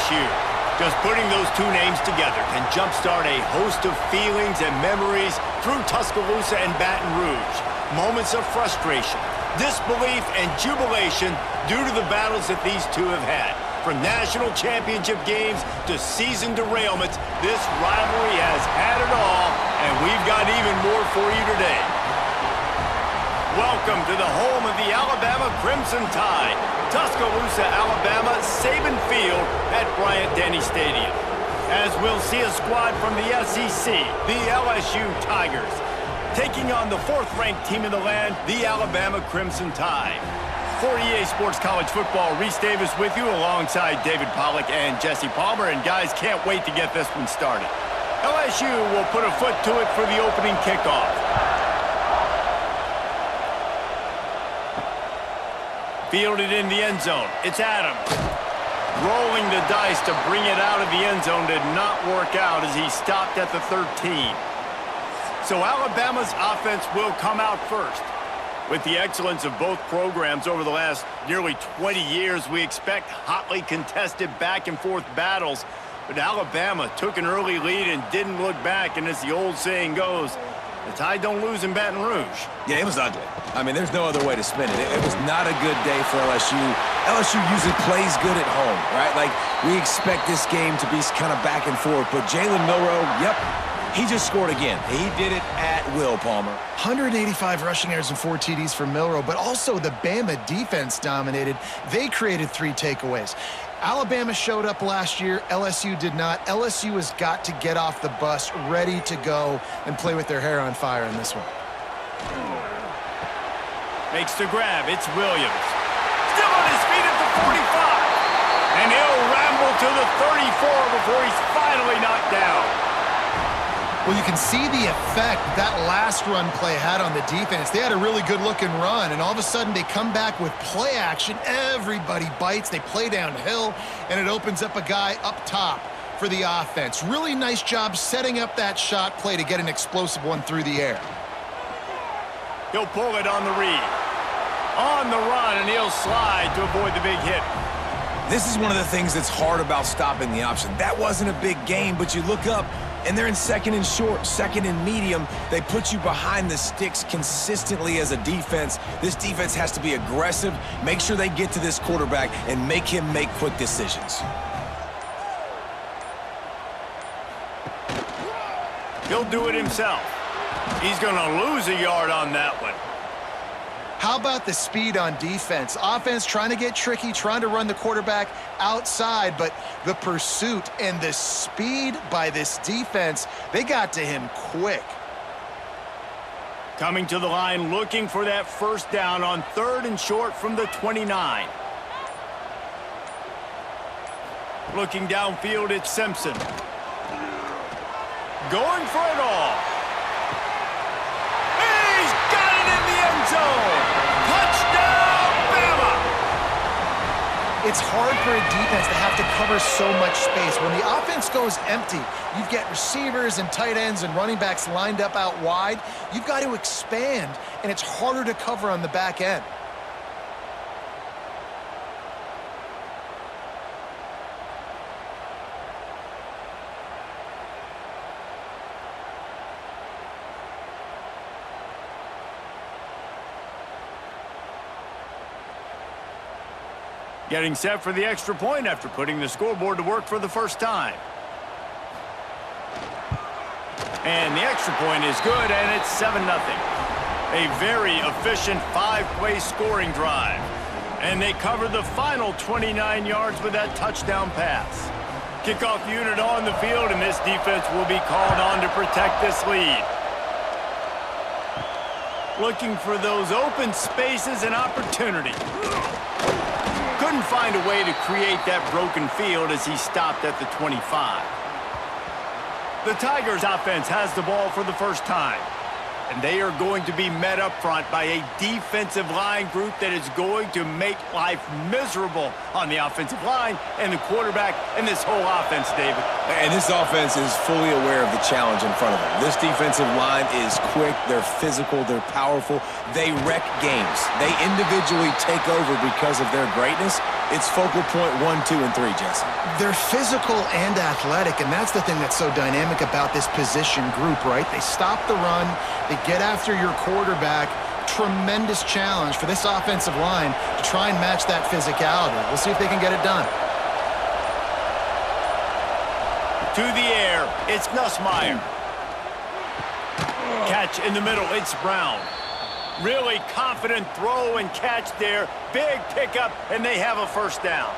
LSU. Just putting those two names together can jumpstart a host of feelings and memories through Tuscaloosa and Baton Rouge. Moments of frustration, disbelief, and jubilation due to the battles that these two have had. From national championship games to season derailments, this rivalry has had it all, and we've got even more for you today. Welcome to the home of the Alabama Crimson Tide, Tuscaloosa, Alabama, Saban Field at Bryant-Denny Stadium. As we'll see a squad from the SEC, the LSU Tigers, taking on the fourth-ranked team in the land, the Alabama Crimson Tide. For EA Sports College Football, Reese Davis with you alongside David Pollack and Jesse Palmer. And guys, can't wait to get this one started. LSU will put a foot to it for the opening kickoff. Fielded in the end zone. It's Adams. Rolling the dice to bring it out of the end zone did not work out as he stopped at the 13. So Alabama's offense will come out first. With the excellence of both programs over the last nearly 20 years, we expect hotly contested back-and-forth battles. But Alabama took an early lead and didn't look back, and as the old saying goes, the Tide don't lose in Baton Rouge. Yeah, it was ugly. I mean, there's no other way to spin it. It was not a good day for LSU. LSU usually plays good at home, right? Like, we expect this game to be kind of back and forth, but Jalen Milroe, yep, he just scored again. He did it at will, Palmer. 185 rushing yards and 4 TDs for Milroe, but also the Bama defense dominated. They created 3 takeaways. Alabama showed up last year. LSU did not. LSU has got to get off the bus, ready to go and play with their hair on fire in this one. Makes the grab. It's Williams. Still on his feet at the 45. And he'll ramble to the 34 before he's finally knocked down. Well, you can see the effect that last run play had on the defense. They had a really good-looking run, and all of a sudden they come back with play action. Everybody bites. They play downhill, and it opens up a guy up top for the offense. Really nice job setting up that shot play to get an explosive one through the air. He'll pull it on the read. On the run, and he'll slide to avoid the big hit. This is one of the things that's hard about stopping the option. That wasn't a big gain, but you look up, and they're in second and short, second and medium. They put you behind the sticks consistently as a defense. This defense has to be aggressive, make sure they get to this quarterback, and make him make quick decisions. He'll do it himself. He's going to lose a yard on that one. How about the speed on defense? Offense trying to get tricky, trying to run the quarterback outside, but the pursuit and the speed by this defense, they got to him quick. Coming to the line, looking for that first down on 3rd and short from the 29. Looking downfield, it's Simpson. Going for it all. He's got it in the end zone. Touchdown, Bama! It's hard for a defense to have to cover so much space. When the offense goes empty, you get receivers and tight ends and running backs lined up out wide. You've got to expand, and it's harder to cover on the back end. Getting set for the extra point after putting the scoreboard to work for the first time. And the extra point is good, and it's 7-0. A very efficient 5-play scoring drive. And they cover the final 29 yards with that touchdown pass. Kickoff unit on the field, and this defense will be called on to protect this lead. Looking for those open spaces and opportunity. Couldn't find a way to create that broken field as he stopped at the 25. The Tigers offense has the ball for the first time. And they are going to be met up front by a defensive line group that is going to make life miserable on the offensive line and the quarterback and this whole offense, David. And this offense is fully aware of the challenge in front of them. This defensive line is quick, they're physical, they're powerful, they wreck games. They individually take over because of their greatness. It's focal point 1, 2, and 3, Jesse. They're physical and athletic, and that's the thing that's so dynamic about this position group, right? They stop the run, they get after your quarterback. Tremendous challenge for this offensive line to try and match that physicality. We'll see if they can get it done. To the air, it's Nussmeier. Catch in the middle, it's Brown. Really confident throw and catch there. Big pickup, and they have a first down.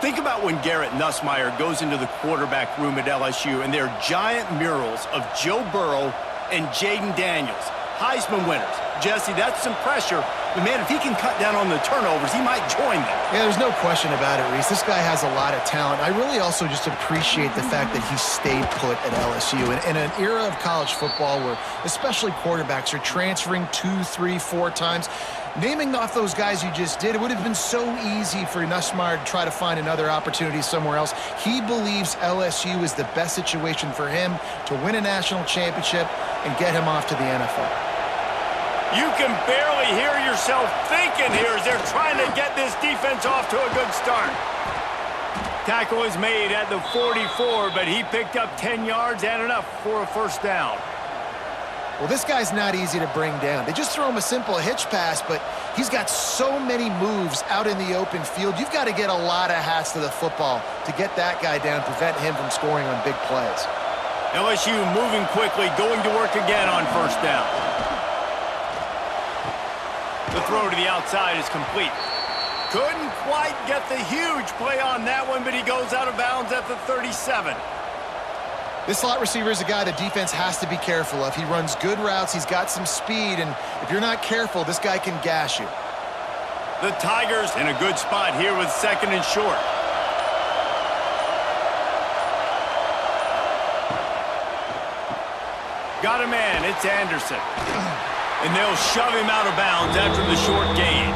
Think about when Garrett Nussmeier goes into the quarterback room at LSU, and there are giant murals of Joe Burrow and Jaden Daniels. Heisman winners. Jesse, that's some pressure. But, man, if he can cut down on the turnovers, he might join them. Yeah, there's no question about it, Reese. This guy has a lot of talent. I really also just appreciate the fact that he stayed put at LSU. In an era of college football where especially quarterbacks are transferring 2, 3, 4 times, naming off those guys you just did, it would have been so easy for Nussmeier to try to find another opportunity somewhere else. He believes LSU is the best situation for him to win a national championship and get him off to the NFL. You can barely hear yourself thinking here as they're trying to get this defense off to a good start. Tackle is made at the 44, but he picked up 10 yards and enough for a first down. Well, this guy's not easy to bring down. They just throw him a simple hitch pass, but he's got so many moves out in the open field. You've got to get a lot of hats to the football to get that guy down, prevent him from scoring on big plays. LSU moving quickly, going to work again on first down. The throw to the outside is complete. Couldn't quite get the huge play on that one, but he goes out of bounds at the 37. This slot receiver is a guy the defense has to be careful of. He runs good routes, he's got some speed, and if you're not careful, this guy can gash you. The Tigers in a good spot here with second and short. Got a man, it's Anderson. And they'll shove him out of bounds after the short gain.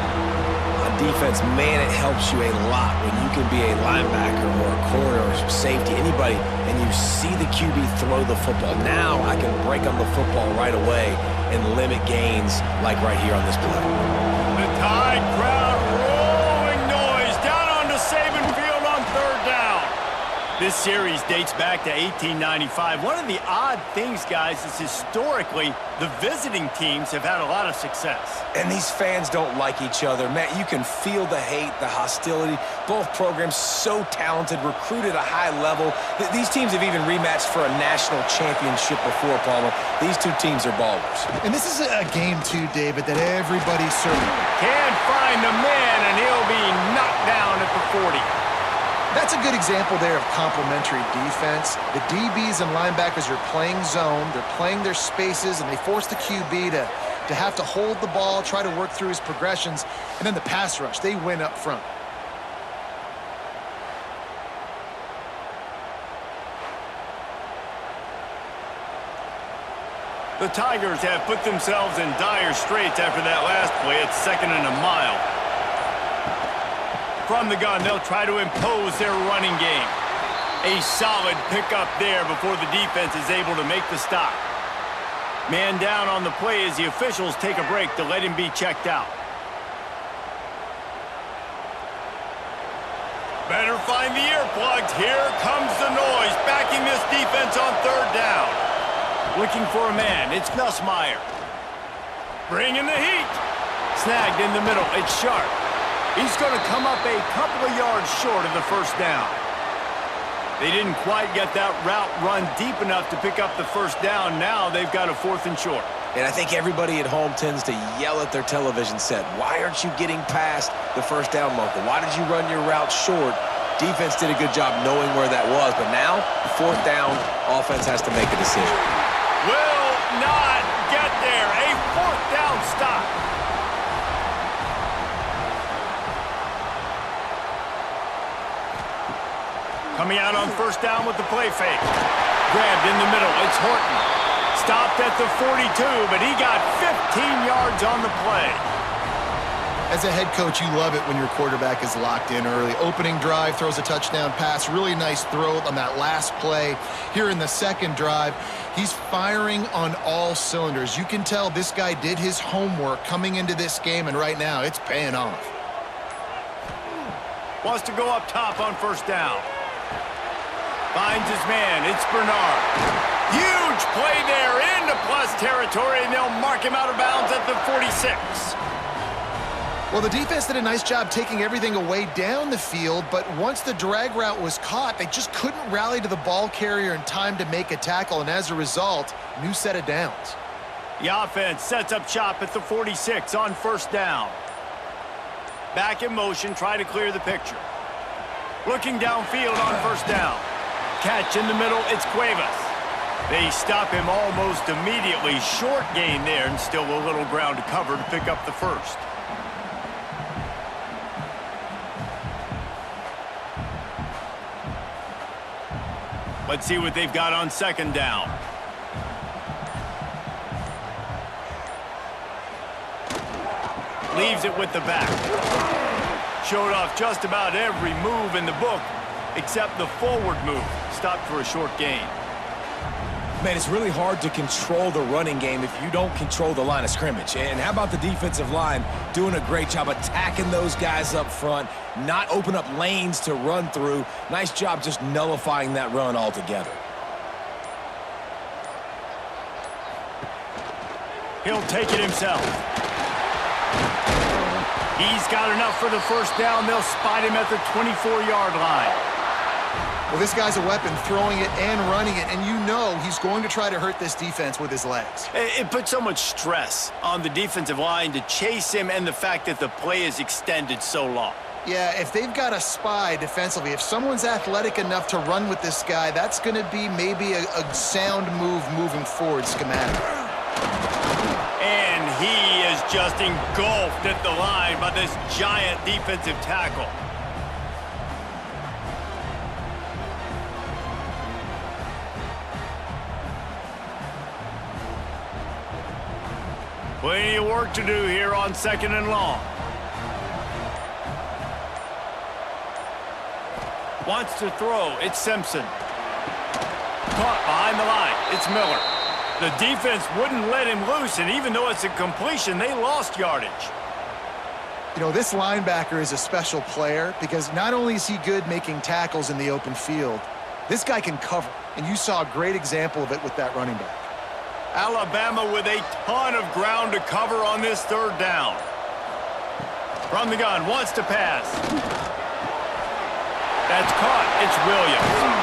On defense, man, it helps you a lot when you can be a linebacker or a corner or safety, anybody, and you see the QB throw the football. Now I can break on the football right away and limit gains like right here on this play. The Tide crowd rolling noise down onto Saban Field on third down. This series dates back to 1895. One of the odd things, guys, is historically the visiting teams have had a lot of success. And these fans don't like each other. Matt, you can feel the hate, the hostility. Both programs so talented, recruited at a high level. These teams have even rematched for a national championship before, Palmer. These two teams are ballers. And this is a game, too, David, that everybody's serving. Can't find the man, and he'll be knocked down at the 40. That's a good example there of complementary defense. The DBs and linebackers are playing zone, they're playing their spaces, and they force the QB to have to hold the ball, try to work through his progressions, and then the pass rush, they win up front. The Tigers have put themselves in dire straits after that last play at 2nd and a mile. From the gun, they'll try to impose their running game. A solid pickup there before the defense is able to make the stop. Man down on the play as the officials take a break to let him be checked out. Better find the earplugs. Here comes the noise, backing this defense on third down. Looking for a man, it's Nussmeier. Bringing the heat. Snagged in the middle, it's Sharp. He's going to come up a couple of yards short of the first down. They didn't quite get that route run deep enough to pick up the first down. Now they've got a 4th and short. And I think everybody at home tends to yell at their television set. Why aren't you getting past the first down marker? Why did you run your route short? Defense did a good job knowing where that was. But now, 4th down, offense has to make a decision. Will not get there. A 4th down stop. Coming out on first down with the play fake. Grabbed in the middle, it's Horton. Stopped at the 42, but he got 15 yards on the play. As a head coach, you love it when your quarterback is locked in early. Opening drive, throws a touchdown pass. Really nice throw on that last play. Here in the second drive, he's firing on all cylinders. You can tell this guy did his homework coming into this game, and right now it's paying off. Wants to go up top on first down. Finds his man. It's Bernard. Huge play there into plus territory, and they'll mark him out of bounds at the 46. Well, the defense did a nice job taking everything away down the field, but once the drag route was caught, they just couldn't rally to the ball carrier in time to make a tackle, and as a result, new set of downs. The offense sets up shop at the 46 on first down. Back in motion, try to clear the picture. Looking downfield on first down. Catch in the middle, it's Cuevas. They stop him almost immediately. Short gain there, and still a little ground to cover to pick up the first. Let's see what they've got on second down. Leaves it with the back. Showed off just about every move in the book except the forward move. Stopped for a short gain. Man, it's really hard to control the running game if you don't control the line of scrimmage. And how about the defensive line doing a great job attacking those guys up front, not open up lanes to run through. Nice job just nullifying that run altogether. He'll take it himself. He's got enough for the first down. They'll spot him at the 24-yard line. Well, this guy's a weapon, throwing it and running it, and you know he's going to try to hurt this defense with his legs. It puts so much stress on the defensive line to chase him, and the fact that the play is extended so long. Yeah, if they've got a spy defensively, if someone's athletic enough to run with this guy, that's going to be maybe a sound move moving forward schematic. And he is just engulfed at the line by this giant defensive tackle. Plenty of work to do here on second and long. Wants to throw. It's Simpson. Caught behind the line. It's Miller. The defense wouldn't let him loose, and even though it's a completion, they lost yardage. You know, this linebacker is a special player because not only is he good making tackles in the open field, this guy can cover, and you saw a great example of it with that running back. Alabama with a ton of ground to cover on this third down. From the gun, wants to pass. That's caught. It's Williams.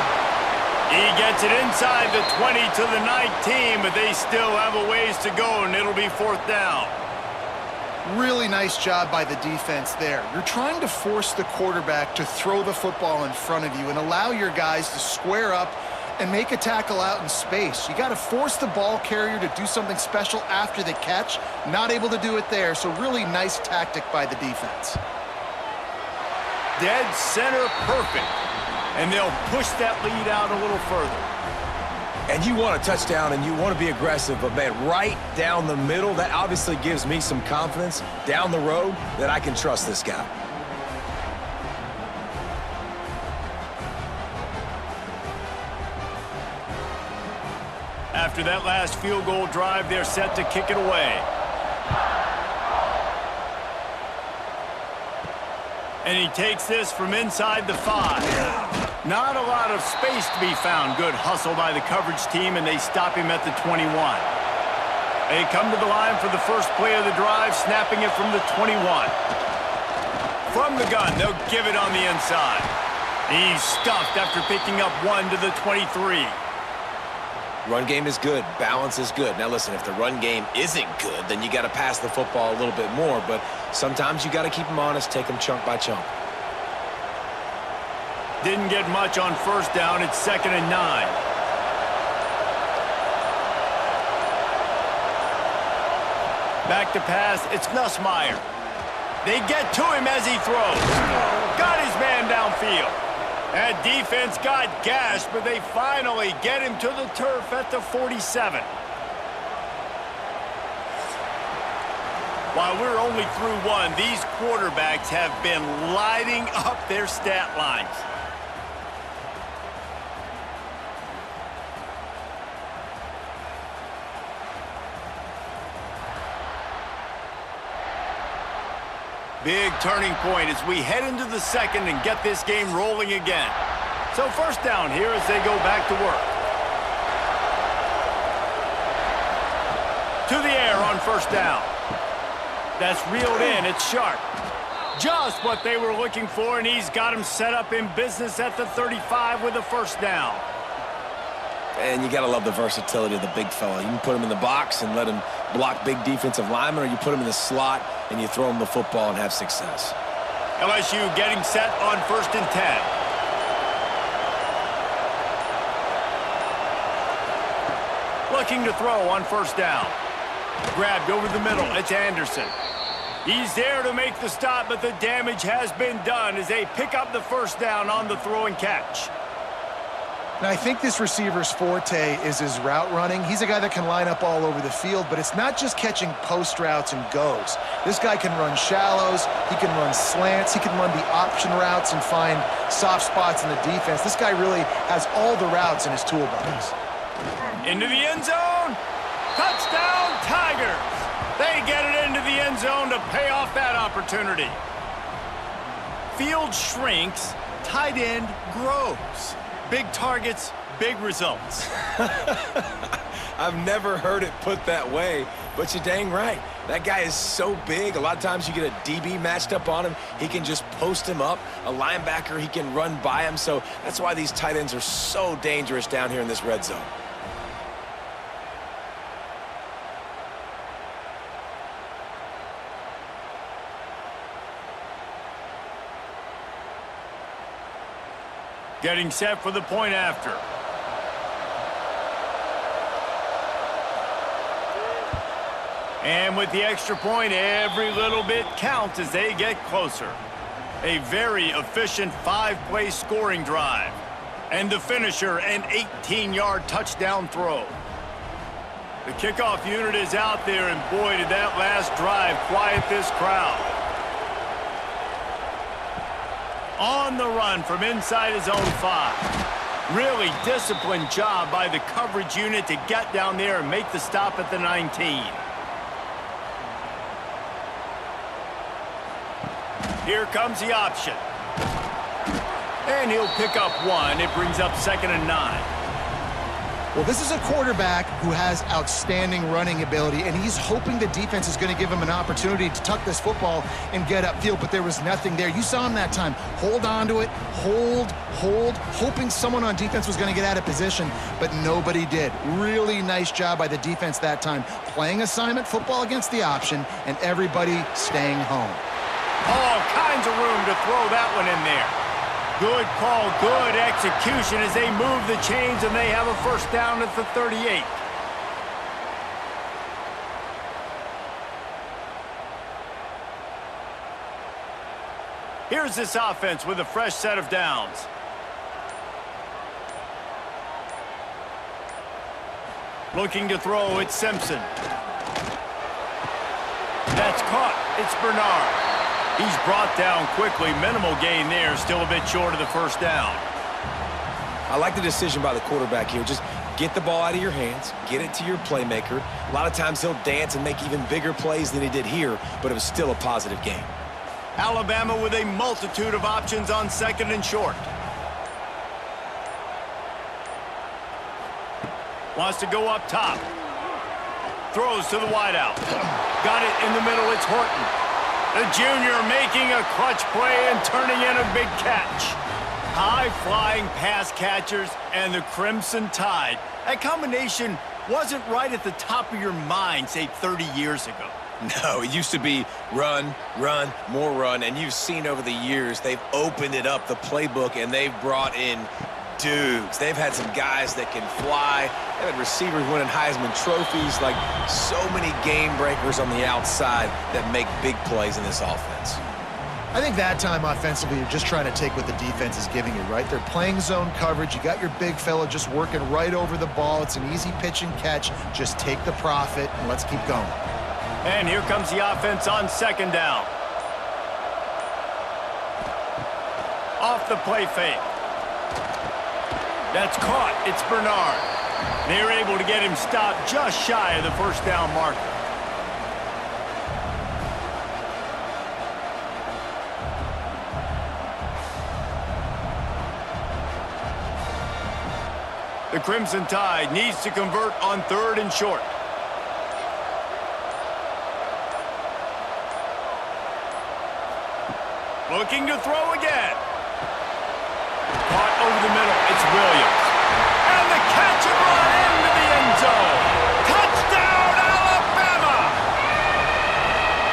He gets it inside the 20 to the 19, but they still have a ways to go, and it'll be fourth down. Really nice job by the defense there. You're trying to force the quarterback to throw the football in front of you and allow your guys to square up and make a tackle out in space. You got to force the ball carrier to do something special after the catch. Not able to do it there, so really nice tactic by the defense. Dead center perfect. And they'll push that lead out a little further. And you want a touchdown and you want to be aggressive, but man, right down the middle, that obviously gives me some confidence down the road that I can trust this guy. After that last field goal drive, they're set to kick it away. And he takes this from inside the 5. Not a lot of space to be found. Good hustle by the coverage team, and they stop him at the 21. They come to the line for the first play of the drive, snapping it from the 21. From the gun, they'll give it on the inside. He's stuffed after picking up 1 to the 23. Run game is good. Balance is good. Now listen, if the run game isn't good, then you got to pass the football a little bit more. But sometimes you got to keep them honest, take them chunk by chunk. Didn't get much on first down. It's 2nd and 9. Back to pass. It's Nussmeier. They get to him as he throws. Got his man downfield. That defense got gashed, but they finally get him to the turf at the 47. While we're only through one, these quarterbacks have been lighting up their stat lines. Big turning point as we head into the second and get this game rolling again. So first down here as they go back to work. To the air on first down. That's reeled in. It's sharp. Just what they were looking for, and he's got him set up in business at the 35 with a first down. And you got to love the versatility of the big fella. You can put him in the box and let him block big defensive linemen, or you put him in the slot and you throw him the football and have success. LSU getting set on 1st and 10. Looking to throw on first down. Grabbed over the middle. It's Anderson. He's there to make the stop, but the damage has been done as they pick up the first down on the throw and catch. Now, I think this receiver's forte is his route running. He's a guy that can line up all over the field, but it's not just catching post routes and goes. This guy can run shallows, he can run slants, he can run the option routes and find soft spots in the defense. This guy really has all the routes in his toolbox. Into the end zone. Touchdown, Tigers. They get it into the end zone to pay off that opportunity. Field shrinks, tight end grows. Big targets, big results. I've never heard it put that way, but you're dang right. That guy is so big. A lot of times you get a DB matched up on him. He can just post him up. A linebacker, he can run by him. So that's why these tight ends are so dangerous down here in this red zone. Getting set for the point after. And with the extra point, every little bit counts as they get closer. A very efficient 5-play scoring drive. And the finisher, an 18-yard touchdown throw. The kickoff unit is out there, and boy, did that last drive quiet this crowd. On the run from inside his own 5. Really disciplined job by the coverage unit to get down there and make the stop at the 19. Here comes the option. And he'll pick up 1. It brings up 2nd and 9. Well, this is a quarterback who has outstanding running ability, and he's hoping the defense is going to give him an opportunity to tuck this football and get upfield, but there was nothing there. You saw him that time. Hold on to it, hold, hoping someone on defense was going to get out of position, but nobody did. Really nice job by the defense that time. Playing assignment football against the option, and everybody staying home. All kinds of room to throw that one in there. Good call, good execution as they move the chains, and they have a first down at the 38. Here's this offense with a fresh set of downs. Looking to throw, it's Simpson. That's caught. It's Bernard. He's brought down quickly. Minimal gain there. Still a bit short of the first down. I like the decision by the quarterback here. Just get the ball out of your hands. Get it to your playmaker. A lot of times he'll dance and make even bigger plays than he did here, but it was still a positive game. Alabama with a multitude of options on 2nd and short. Wants to go up top. Throws to the wideout. Got it in the middle. It's Horton. The junior making a clutch play and turning in a big catch. High-flying pass catchers and the Crimson Tide. That combination wasn't right at the top of your mind, say, 30 years ago. No, it used to be run, run, more run, and you've seen over the years they've opened it up, the playbook, and they've brought in dudes. They've had some guys that can fly. They've had receivers winning Heisman trophies, like so many game breakers on the outside that make big plays in this offense. I think that time offensively, you're just trying to take what the defense is giving you, right? They're playing zone coverage. You got your big fella just working right over the ball. It's an easy pitch and catch. Just take the profit and let's keep going. And here comes the offense on 2nd down. Off the play fake. That's caught. It's Bernard. They're able to get him stopped just shy of the first down marker. The Crimson Tide needs to convert on 3rd and short. Looking to throw again. Caught over the middle. It's Williams. And the catch and run into the end zone. Touchdown, Alabama!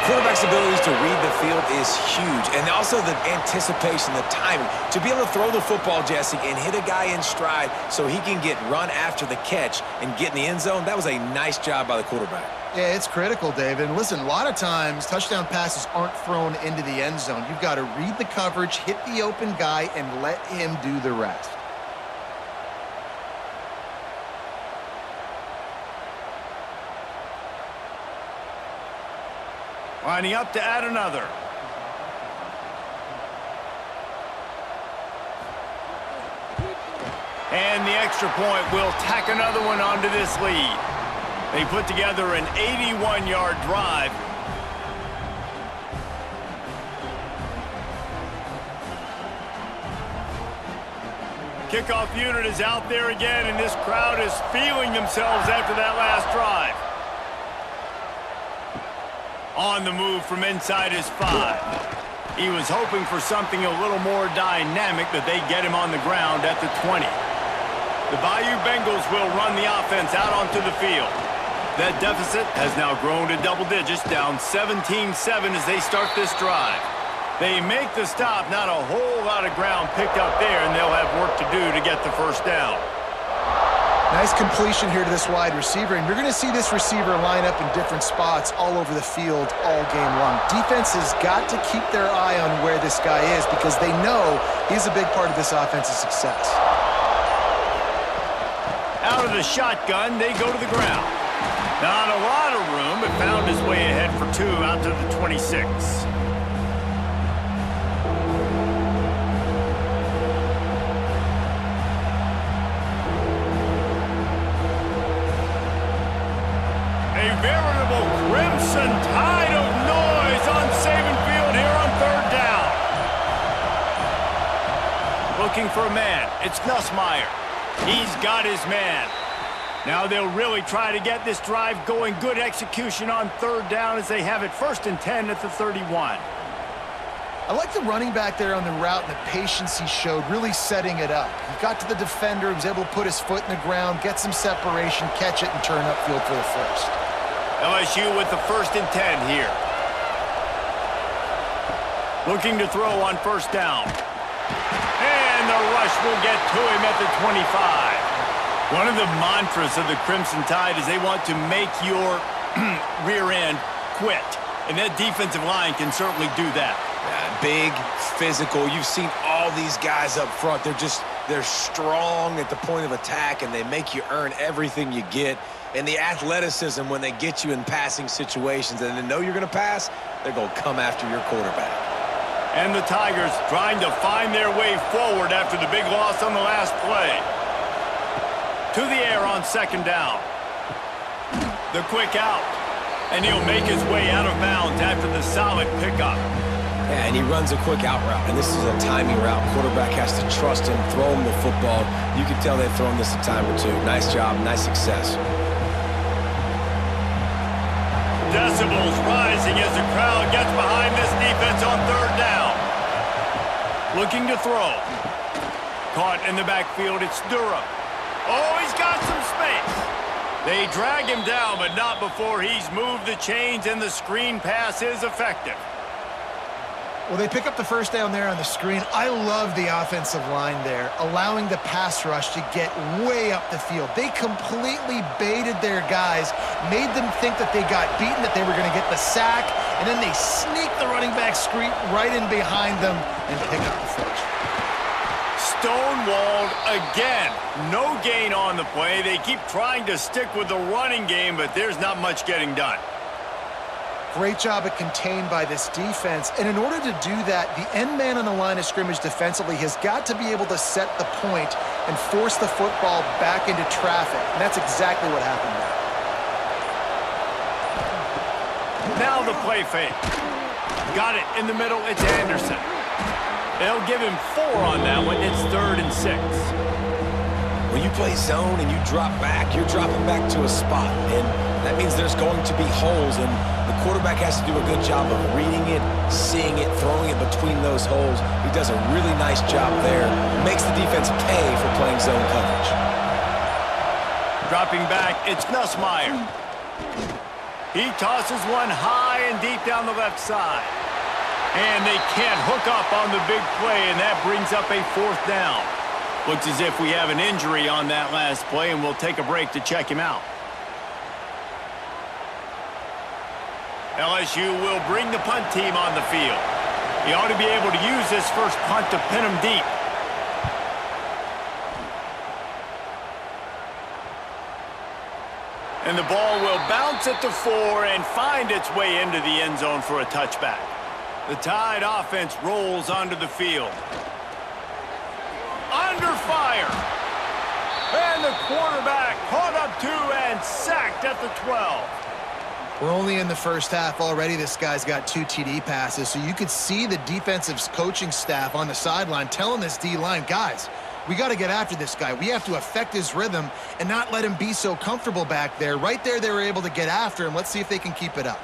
Quarterback's abilities to read the field is huge, and also the anticipation, the timing. To be able to throw the football, Jesse, and hit a guy in stride so he can get run after the catch and get in the end zone, that was a nice job by the quarterback. Yeah, it's critical, David. And listen, a lot of times touchdown passes aren't thrown into the end zone. You've got to read the coverage, hit the open guy, and let him do the rest. Lining up to add another. And the extra point will tack another one onto this lead. They put together an 81-yard drive. Kickoff unit is out there again, and this crowd is feeling themselves after that last drive. On the move from inside his 5. He was hoping for something a little more dynamic, but they get him on the ground at the 20. The Bayou Bengals will run the offense out onto the field. That deficit has now grown to double digits, down 17-7 as they start this drive. They make the stop, not a whole lot of ground picked up there, and they'll have work to do to get the first down. Nice completion here to this wide receiver, and you're going to see this receiver line up in different spots all over the field all game long. Defense has got to keep their eye on where this guy is because they know he's a big part of this offense's success. Out of the shotgun, they go to the ground. Not a lot of room, but found his way ahead for 2 out to the 26. A veritable crimson tide of noise on Saban Field here on 3rd down. Looking for a man. It's Nussmeier. He's got his man. Now they'll really try to get this drive going. Good execution on 3rd down as they have it 1st and 10 at the 31. I like the running back there on the route and the patience he showed, really setting it up. He got to the defender, was able to put his foot in the ground, get some separation, catch it, and turn upfield for the first. LSU with the 1st and 10 here. Looking to throw on 1st down. And the rush will get to him at the 25. One of the mantras of the Crimson Tide is they want to make your rear end quit. And that defensive line can certainly do that. Yeah, big, physical. You've seen all these guys up front. They're strong at the point of attack, and they make you earn everything you get. And the athleticism when they get you in passing situations and they know you're going to pass, they're going to come after your quarterback. And the Tigers trying to find their way forward after the big loss on the last play. To the air on 2nd down. The quick out. And he'll make his way out of bounds after the solid pickup. Yeah, and he runs a quick out route, and this is a timing route. Quarterback has to trust him, throw him the football. You can tell they've thrown this a time or two. Nice job, nice success. Decibels rising as the crowd gets behind this defense on 3rd down. Looking to throw. Caught in the backfield, it's Durham. Oh, he's got some space. They drag him down, but not before he's moved the chains, and the screen pass is effective. Well, they pick up the 1st down there on the screen. I love the offensive line there, allowing the pass rush to get way up the field. They completely baited their guys, made them think that they got beaten, that they were going to get the sack, and then they sneak the running back screen right in behind them and pick up the first. Stonewalled again. No gain on the play. They keep trying to stick with the running game, but there's not much getting done. Great job at contained by this defense. And in order to do that, the end man on the line of scrimmage defensively has got to be able to set the point and force the football back into traffic. And that's exactly what happened there. Now the play fake. Got it in the middle. It's Anderson. They'll give him 4 on that one. It's 3rd and 6. When you play zone and you drop back, you're dropping back to a spot. And that means there's going to be holes, and the quarterback has to do a good job of reading it, seeing it, throwing it between those holes. He does a really nice job there. Makes the defense pay for playing zone coverage. Dropping back, it's Nussmeier. He tosses one high and deep down the left side. And they can't hook up on the big play, and that brings up a 4th down. Looks as if we have an injury on that last play, and we'll take a break to check him out. LSU will bring the punt team on the field. He ought to be able to use this first punt to pin him deep. And the ball will bounce at the 4 and find its way into the end zone for a touchback. The Tide offense rolls onto the field. Under fire. And the quarterback caught up to and sacked at the 12. We're only in the first half already. This guy's got 2 TD passes, so you could see the defensive coaching staff on the sideline telling this D-line, guys, we got to get after this guy. We have to affect his rhythm and not let him be so comfortable back there. Right there, they were able to get after him. Let's see if they can keep it up.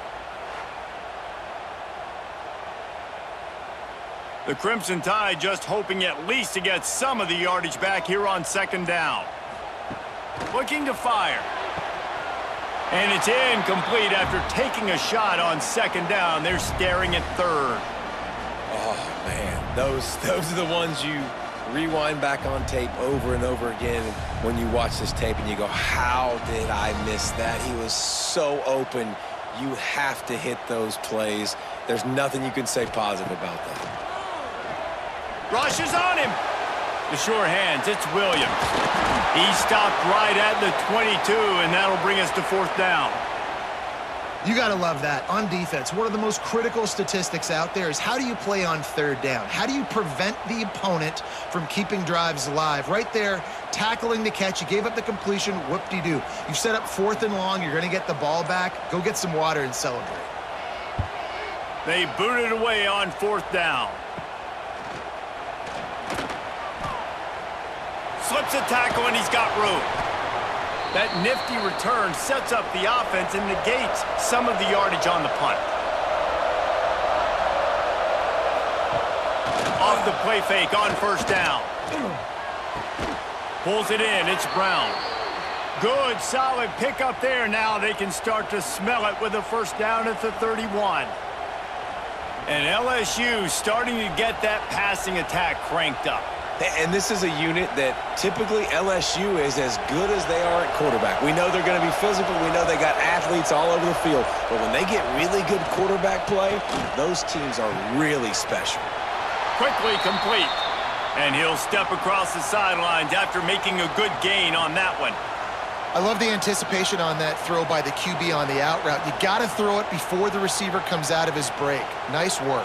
The Crimson Tide just hoping at least to get some of the yardage back here on 2nd down. Looking to fire. And it's incomplete after taking a shot on 2nd down. They're staring at 3rd. Oh, man. Those are the ones you rewind back on tape over and over again when you watch this tape and you go, how did I miss that? He was so open. You have to hit those plays. There's nothing you can say positive about that. Rushes on him. The sure hands, it's Williams. He stopped right at the 22, and that'll bring us to 4th down. You got to love that. On defense, one of the most critical statistics out there is how do you play on 3rd down? How do you prevent the opponent from keeping drives alive? Right there, tackling the catch. You gave up the completion. Whoop-de-doo. You set up 4th and long. You're going to get the ball back. Go get some water and celebrate. They boot it away on 4th down. Slips a tackle, and he's got room. That nifty return sets up the offense and negates some of the yardage on the punt. Off the play fake on 1st down. Pulls it in. It's Brown. Good, solid pickup there. Now they can start to smell it with a 1st down at the 31. And LSU starting to get that passing attack cranked up. And this is a unit that typically LSU is as good as they are at quarterback. We know they're going to be physical. We know they got athletes all over the field. But when they get really good quarterback play, those teams are really special. Quickly complete. And he'll step across the sidelines after making a good gain on that one. I love the anticipation on that throw by the QB on the out route. You got to throw it before the receiver comes out of his break. Nice work.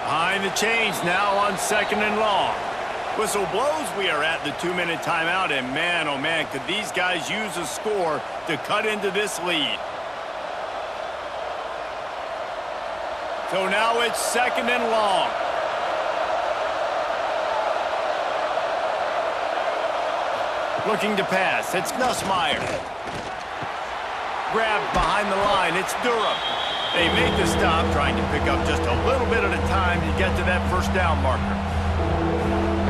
Behind the chains now on 2nd and long. Whistle blows. We are at the 2-minute timeout, and man, oh man, could these guys use a score to cut into this lead. So now it's 2nd and long. Looking to pass. It's Nussmeier. Grabbed behind the line. It's Durham. They make the stop, trying to pick up just a little bit at a time to get to that 1st down marker.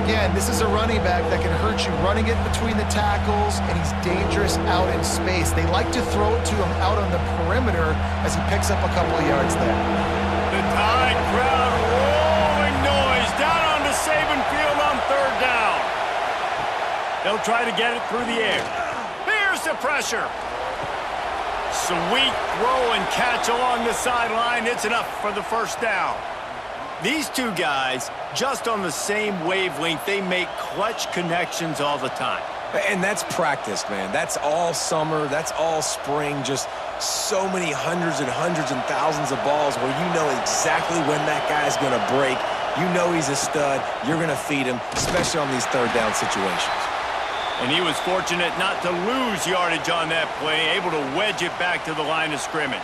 Again, this is a running back that can hurt you running it between the tackles, and he's dangerous out in space. They like to throw it to him out on the perimeter as he picks up a couple of yards there. The Tide crowd rolling noise down onto Saban Field on 3rd down. They'll try to get it through the air. Here's the pressure. Sweet throw and catch along the sideline. It's enough for the 1st down. These two guys, just on the same wavelength, they make clutch connections all the time. And that's practice, man. That's all summer. That's all spring. Just so many hundreds and thousands of balls where you know exactly when that guy's going to break. You know he's a stud. You're going to feed him, especially on these 3rd down situations. And he was fortunate not to lose yardage on that play, able to wedge it back to the line of scrimmage.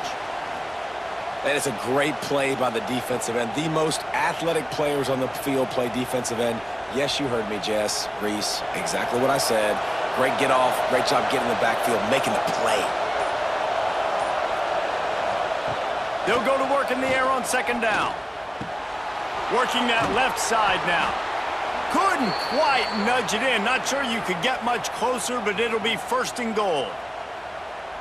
And it's a great play by the defensive end. The most athletic players on the field play defensive end. Yes, you heard me, Jess, Reese. Exactly what I said. Great get off. Great job getting in the backfield, making the play. They'll go to work in the air on second down. Working that left side now. Couldn't quite nudge it in. Not sure you could get much closer, but it'll be first and goal.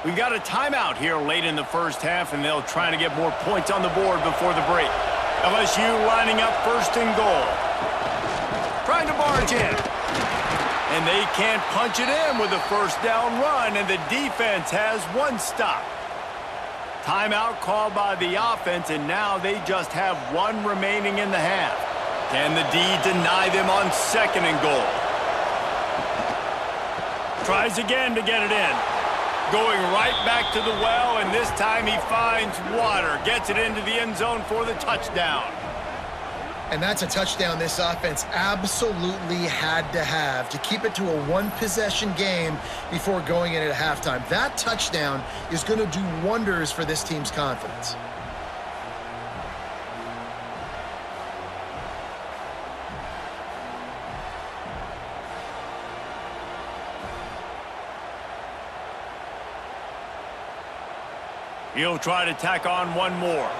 We got a timeout here late in the first half, and they'll try to get more points on the board before the break. LSU lining up first and goal. Trying to barge in. And they can't punch it in with a first down run, and the defense has one stop. Timeout called by the offense, and now they just have one remaining in the half. Can the D deny them on second and goal? Tries again to get it in. Going right back to the well, and this time he finds water. Gets it into the end zone for the touchdown. And that's a touchdown this offense absolutely had to have to keep it to a one-possession game before going in at halftime. That touchdown is going to do wonders for this team's confidence. He'll try to tack on one more.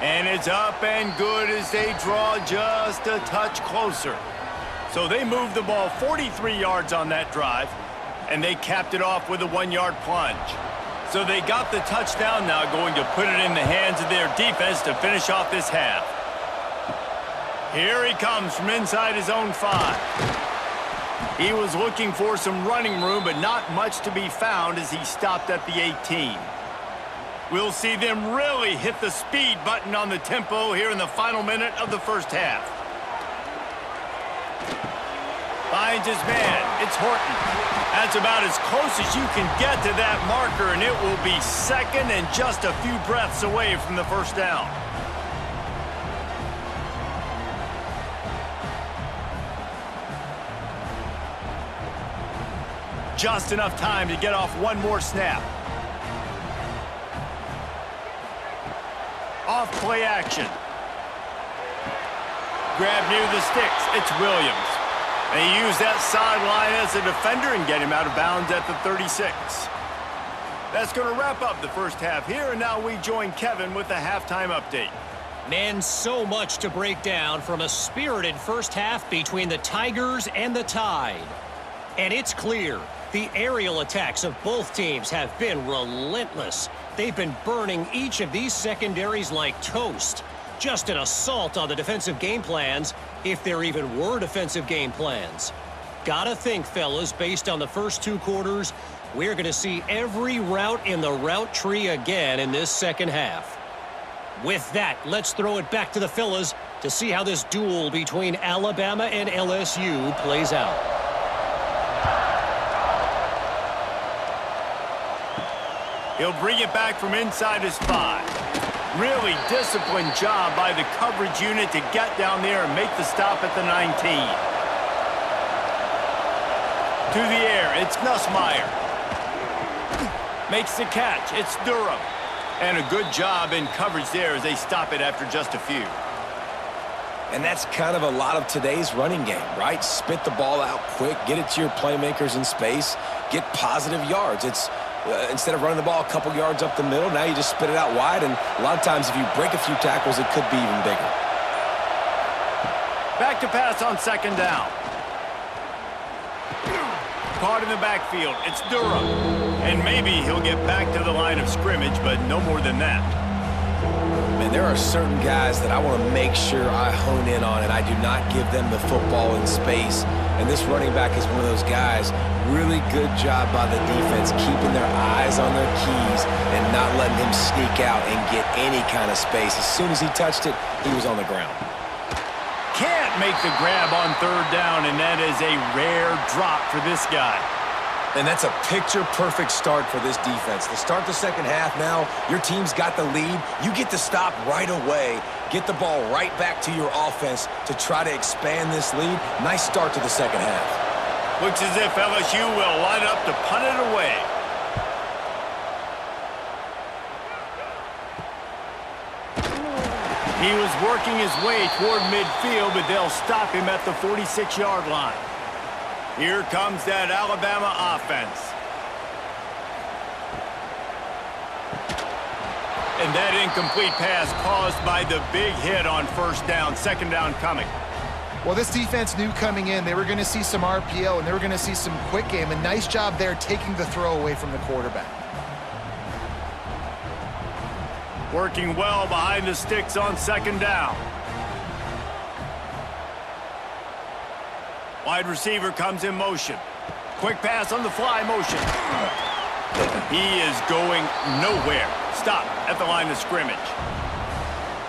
And it's up and good as they draw just a touch closer. So they moved the ball 43 yards on that drive, and they capped it off with a 1-yard plunge. So they got the touchdown, now going to put it in the hands of their defense to finish off this half. Here he comes from inside his own 5. He was looking for some running room, but not much to be found as he stopped at the 18. We'll see them really hit the speed button on the tempo here in the final minute of the first half. Finds his man. It's Horton. That's about as close as you can get to that marker, and it will be second and just a few breaths away from the first down. Just enough time to get off one more snap. Off play action. Grab near the sticks. It's Williams. They use that sideline as a defender and get him out of bounds at the 36. That's going to wrap up the first half here, and now we join Kevin with the halftime update. Man, so much to break down from a spirited first half between the Tigers and the Tide. And it's clear, the aerial attacks of both teams have been relentless. They've been burning each of these secondaries like toast. Just an assault on the defensive game plans, if there even were defensive game plans. Gotta think, fellas, based on the first 2 quarters, we're going to see every route in the route tree again in this second half. With that, let's throw it back to the fellas to see how this duel between Alabama and LSU plays out. He'll bring it back from inside his 5. Really disciplined job by the coverage unit to get down there and make the stop at the 19. To the air, it's Nussmeier. Makes the catch, it's Durham. And a good job in coverage there as they stop it after just a few. And that's kind of a lot of today's running game, right? Spit the ball out quick, get it to your playmakers in space, get positive yards. It's instead of running the ball a couple yards up the middle, now you just spit it out wide, and a lot of times if you break a few tackles, it could be even bigger. Back to pass on second down. Caught in the backfield. It's Durham. And maybe he'll get back to the line of scrimmage, but no more than that. Man, there are certain guys that I want to make sure I hone in on, and I do not give them the football in space. And this running back is one of those guys. Really good job by the defense, keeping their eyes on their keys and not letting him sneak out and get any kind of space. As soon as he touched it, he was on the ground. Can't make the grab on third down, and that is a rare drop for this guy. And that's a picture-perfect start for this defense. To start the second half now, your team's got the lead. You get to stop right away, get the ball right back to your offense to try to expand this lead. Nice start to the second half. Looks as if LSU will line up to punt it away. He was working his way toward midfield, but they'll stop him at the 46-yard line. Here comes that Alabama offense. And that incomplete pass caused by the big hit on first down, second down coming. Well, this defense knew coming in they were going to see some RPO and they were going to see some quick game. A nice job there taking the throw away from the quarterback. Working well behind the sticks on second down. Wide receiver comes in motion. Quick pass on the fly motion. He is going nowhere. Stop at the line of scrimmage.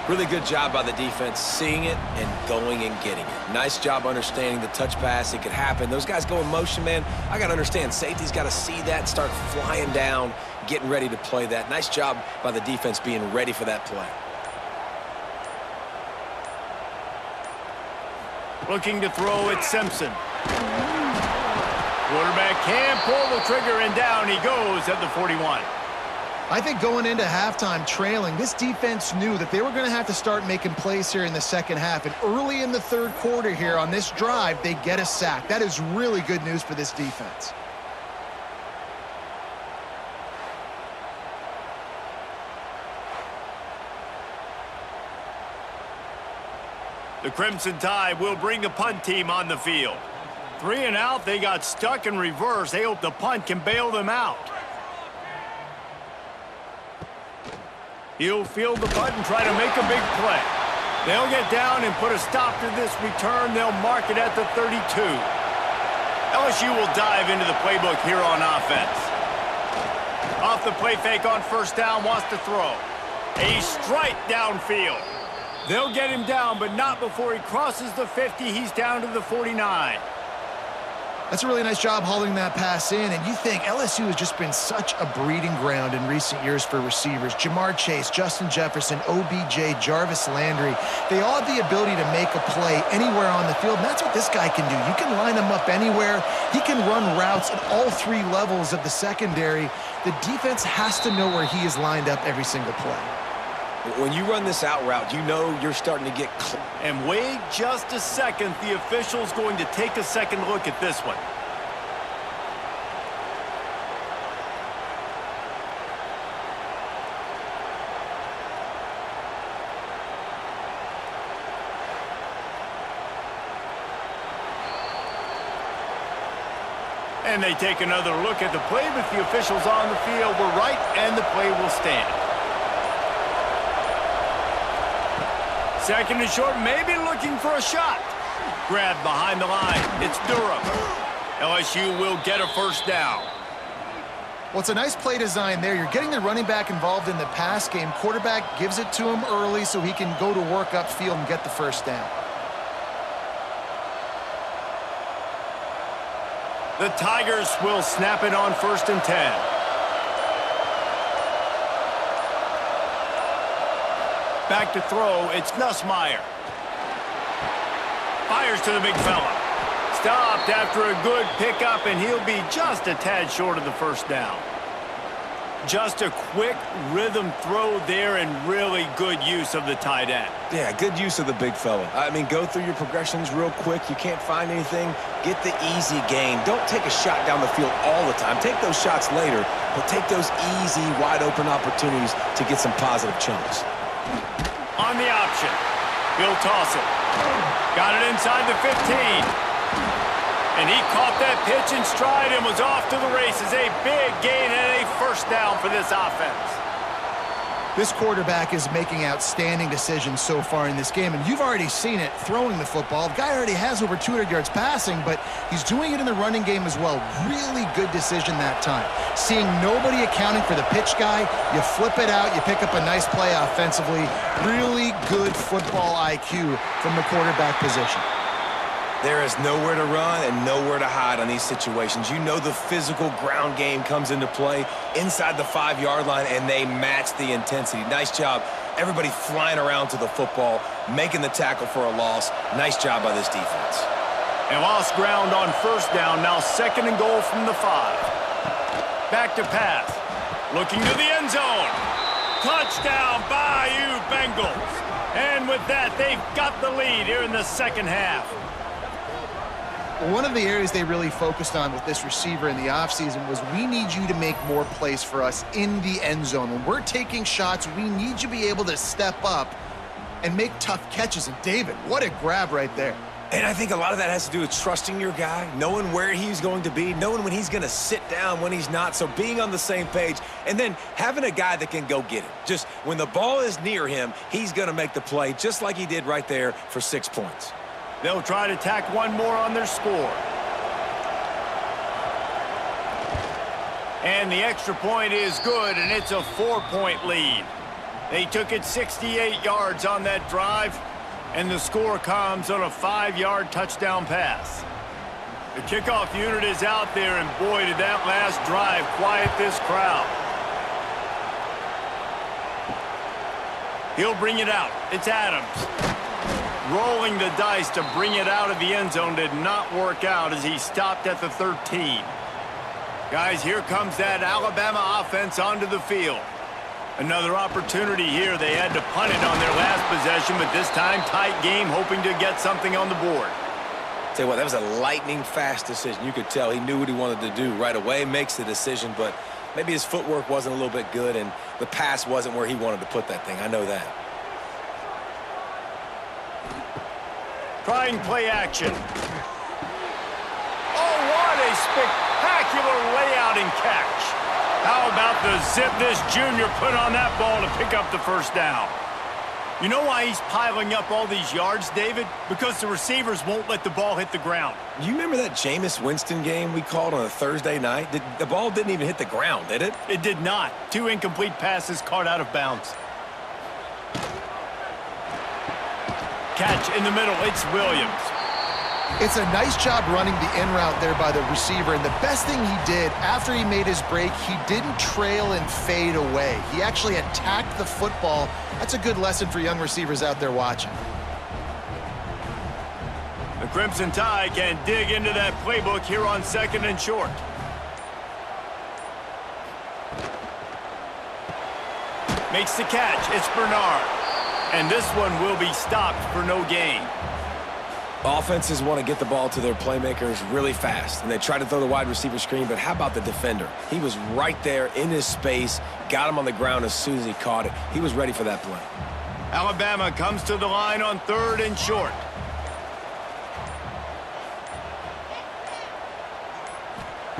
Really good job by the defense, seeing it and going and getting it. Nice job understanding the touch pass. It could happen. Those guys go in motion, man. I got to understand, safety's got to see that and start flying down, getting ready to play that. Nice job by the defense being ready for that play. Looking to throw it, Simpson. Quarterback can pull the trigger, and down he goes at the 41. I think going into halftime trailing, this defense knew that they were going to have to start making plays here in the second half. And early in the third quarter here on this drive, they get a sack. That is really good news for this defense. The Crimson Tide will bring the punt team on the field. 3 and out, they got stuck in reverse. They hope the punt can bail them out. He'll field the punt and try to make a big play. They'll get down and put a stop to this return. They'll mark it at the 32. LSU will dive into the playbook here on offense. Off the play fake on first down, wants to throw. A strike downfield. They'll get him down, but not before he crosses the 50. He's down to the 49. That's a really nice job hauling that pass in, and you think LSU has just been such a breeding ground in recent years for receivers. Jamar Chase, Justin Jefferson, OBJ, Jarvis Landry, they all have the ability to make a play anywhere on the field, and that's what this guy can do. You can line him up anywhere. He can run routes at all 3 levels of the secondary. The defense has to know where he is lined up every single play. When you run this out route, you know you're starting to get and wait just a second. The official's going to take a second look at this one. And they take another look at the play, but the officials on the field were right, and the play will stand. Second and short, maybe looking for a shot. Grabbed behind the line. It's Durham. LSU will get a first down. Well, it's a nice play design there. You're getting the running back involved in the pass game. Quarterback gives it to him early so he can go to work upfield and get the first down. The Tigers will snap it on 1st and 10. Back to throw, it's Nussmeier. Fires to the big fella. Stopped after a good pickup, and he'll be just a tad short of the first down. Just a quick rhythm throw there and really good use of the tight end. Yeah, good use of the big fella. I mean, go through your progressions real quick. You can't find anything. Get the easy gain. Don't take a shot down the field all the time. Take those shots later, but take those easy, wide-open opportunities to get some positive chunks. On the option. He'll toss it. Got it inside the 15. And he caught that pitch in stride and was off to the races. A big gain and a first down for this offense. This quarterback is making outstanding decisions so far in this game, and you've already seen it throwing the football. The guy already has over 200 yards passing, but he's doing it in the running game as well. Really good decision that time. Seeing nobody accounting for the pitch guy, you flip it out, you pick up a nice play offensively. Really good football IQ from the quarterback position. There is nowhere to run and nowhere to hide on these situations. You know the physical ground game comes into play inside the 5-yard line, and they match the intensity. Nice job. Everybody flying around to the football, making the tackle for a loss. Nice job by this defense. And lost ground on first down, now 2nd and goal from the 5. Back to pass. Looking to the end zone. Touchdown, Bayou Bengals. And with that, they've got the lead here in the second half. One of the areas they really focused on with this receiver in the offseason was we need you to make more plays for us in the end zone. When we're taking shots, we need you to be able to step up and make tough catches. And David, what a grab right there. And I think a lot of that has to do with trusting your guy, knowing where he's going to be, knowing when he's going to sit down, when he's not, so being on the same page, and then having a guy that can go get it. Just when the ball is near him, he's going to make the play, just like he did right there for 6 points. They'll try to tack one more on their score. And the extra point is good, and it's a 4-point lead. They took it 68 yards on that drive, and the score comes on a 5-yard touchdown pass. The kickoff unit is out there, and boy, did that last drive quiet this crowd. He'll bring it out. It's Adams. Rolling the dice to bring it out of the end zone did not work out as he stopped at the 13. Guys, here comes that Alabama offense onto the field. Another opportunity here. They had to punt it on their last possession, but this time tight game, hoping to get something on the board. Tell you what, that was a lightning-fast decision. You could tell he knew what he wanted to do right away, makes the decision, but maybe his footwork wasn't a little bit good, and the pass wasn't where he wanted to put that thing. I know that. Trying play action. Oh, what a spectacular layout and catch. How about the zip this junior put on that ball to pick up the first down? You know why he's piling up all these yards, David? Because the receivers won't let the ball hit the ground. You remember that Jameis Winston game we called on a Thursday night? The ball didn't even hit the ground, did it? It did not. 2 incomplete passes caught out of bounds. Catch in the middle. It's Williams. It's a nice job running the in route there by the receiver, and the best thing he did after he made his break, he didn't trail and fade away. He actually attacked the football. That's a good lesson for young receivers out there watching. The Crimson Tide can dig into that playbook here on 2nd and short. Makes the catch. It's Bernard. And this one will be stopped for no gain. Offenses want to get the ball to their playmakers really fast, and they try to throw the wide receiver screen, but how about the defender? He was right there in his space, got him on the ground as soon as he caught it. He was ready for that play. Alabama comes to the line on 3rd and short.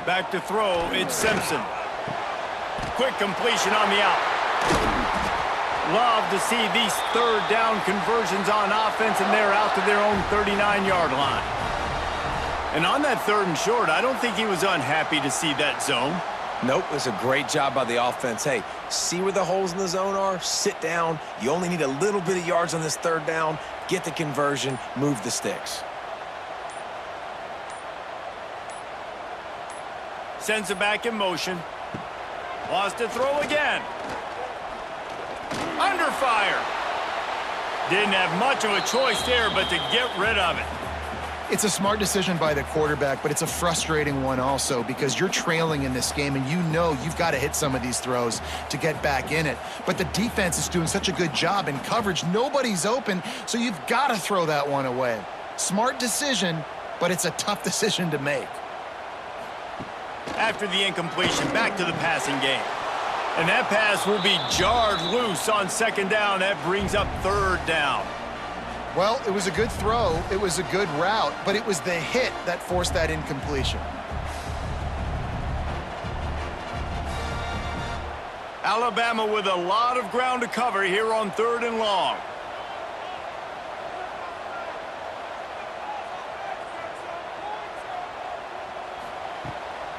Back to throw, it's Simpson. Quick completion on the out. Love to see these 3rd down conversions on offense, and they're out to their own 39-yard line. And on that 3rd and short, I don't think he was unhappy to see that zone. Nope, it's a great job by the offense. Hey, see where the holes in the zone are, sit down. You only need a little bit of yards on this 3rd down. Get the conversion, move the sticks. Sends it back in motion. Lost to throw again. Under fire. Didn't have much of a choice there, but to get rid of it. It's a smart decision by the quarterback, but it's a frustrating one also because you're trailing in this game and you know you've got to hit some of these throws to get back in it. But the defense is doing such a good job in coverage. Nobody's open, so you've got to throw that one away. Smart decision, but it's a tough decision to make. After the incompletion, back to the passing game. And that pass will be jarred loose on 2nd down. That brings up 3rd down. Well, it was a good throw. It was a good route, but it was the hit that forced that incompletion. Alabama with a lot of ground to cover here on 3rd and long.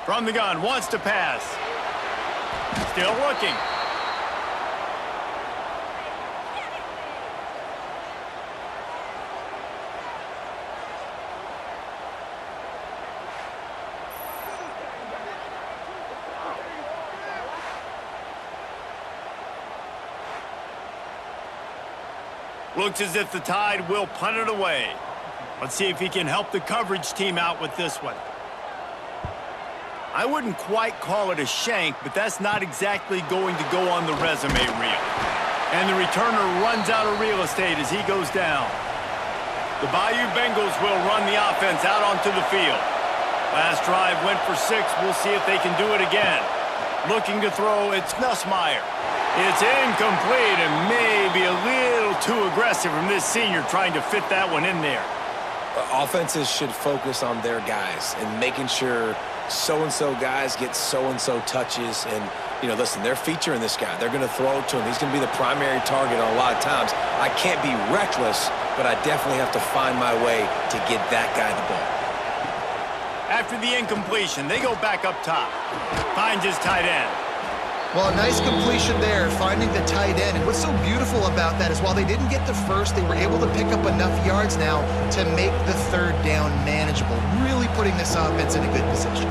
From the gun, wants to pass. Still looking. Looks as if the Tide will punt it away. Let's see if he can help the coverage team out with this one. I wouldn't quite call it a shank, but that's not exactly going to go on the resume reel. And the returner runs out of real estate as he goes down. The Bayou Bengals will run the offense out onto the field. Last drive went for 6. We'll see if they can do it again. Looking to throw, it's Nussmeier. It's incomplete and maybe a little too aggressive from this senior trying to fit that one in there. Offenses should focus on their guys and making sure so-and-so guys get so-and-so touches. And, you know, listen, they're featuring this guy. They're going to throw it to him. He's going to be the primary target on a lot of times. I can't be reckless, but I definitely have to find my way to get that guy the ball. After the incompletion, they go back up top. Finds his tight end. Well, a nice completion there, finding the tight end. And what's so beautiful about that is while they didn't get the first, they were able to pick up enough yards now to make the third down manageable, really putting this offense in a good position.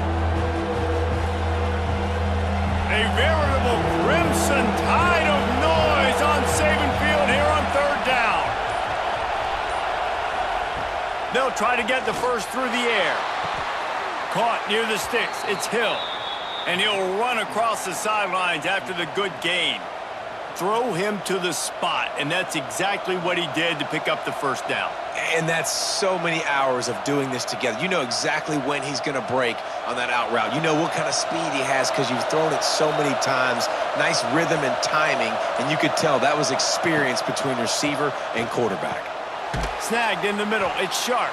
A veritable crimson tide of noise on Saban Field here on third down. They'll try to get the first through the air. Caught near the sticks. It's Hill. And he'll run across the sidelines after the good gain. Throw him to the spot, and that's exactly what he did to pick up the first down. And that's so many hours of doing this together. You know exactly when he's going to break on that out route. You know what kind of speed he has because you've thrown it so many times. Nice rhythm and timing, and you could tell that was experience between receiver and quarterback. Snagged in the middle. It's Sharp.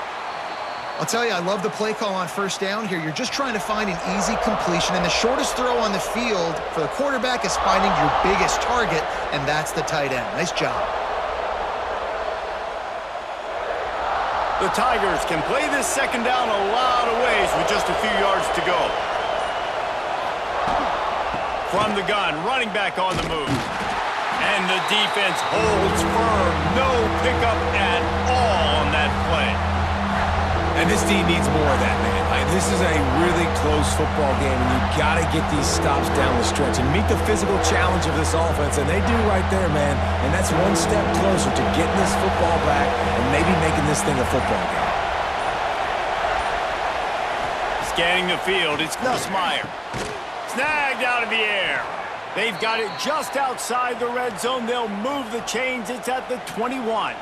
I'll tell you, I love the play call on first down here. You're just trying to find an easy completion, and the shortest throw on the field for the quarterback is finding your biggest target, and that's the tight end. Nice job. The Tigers can play this second down a lot of ways with just a few yards to go. From the gun, running back on the move. And the defense holds firm. No pickup at all on that play. And this team needs more of that, man. Like, this is a really close football game, and you've got to get these stops down the stretch and meet the physical challenge of this offense, and they do right there, man. And that's one step closer to getting this football back and maybe making this thing a football game. Scanning the field, it's Nussmeier. Snagged out of the air. They've got it just outside the red zone. They'll move the chains. It's at the 21.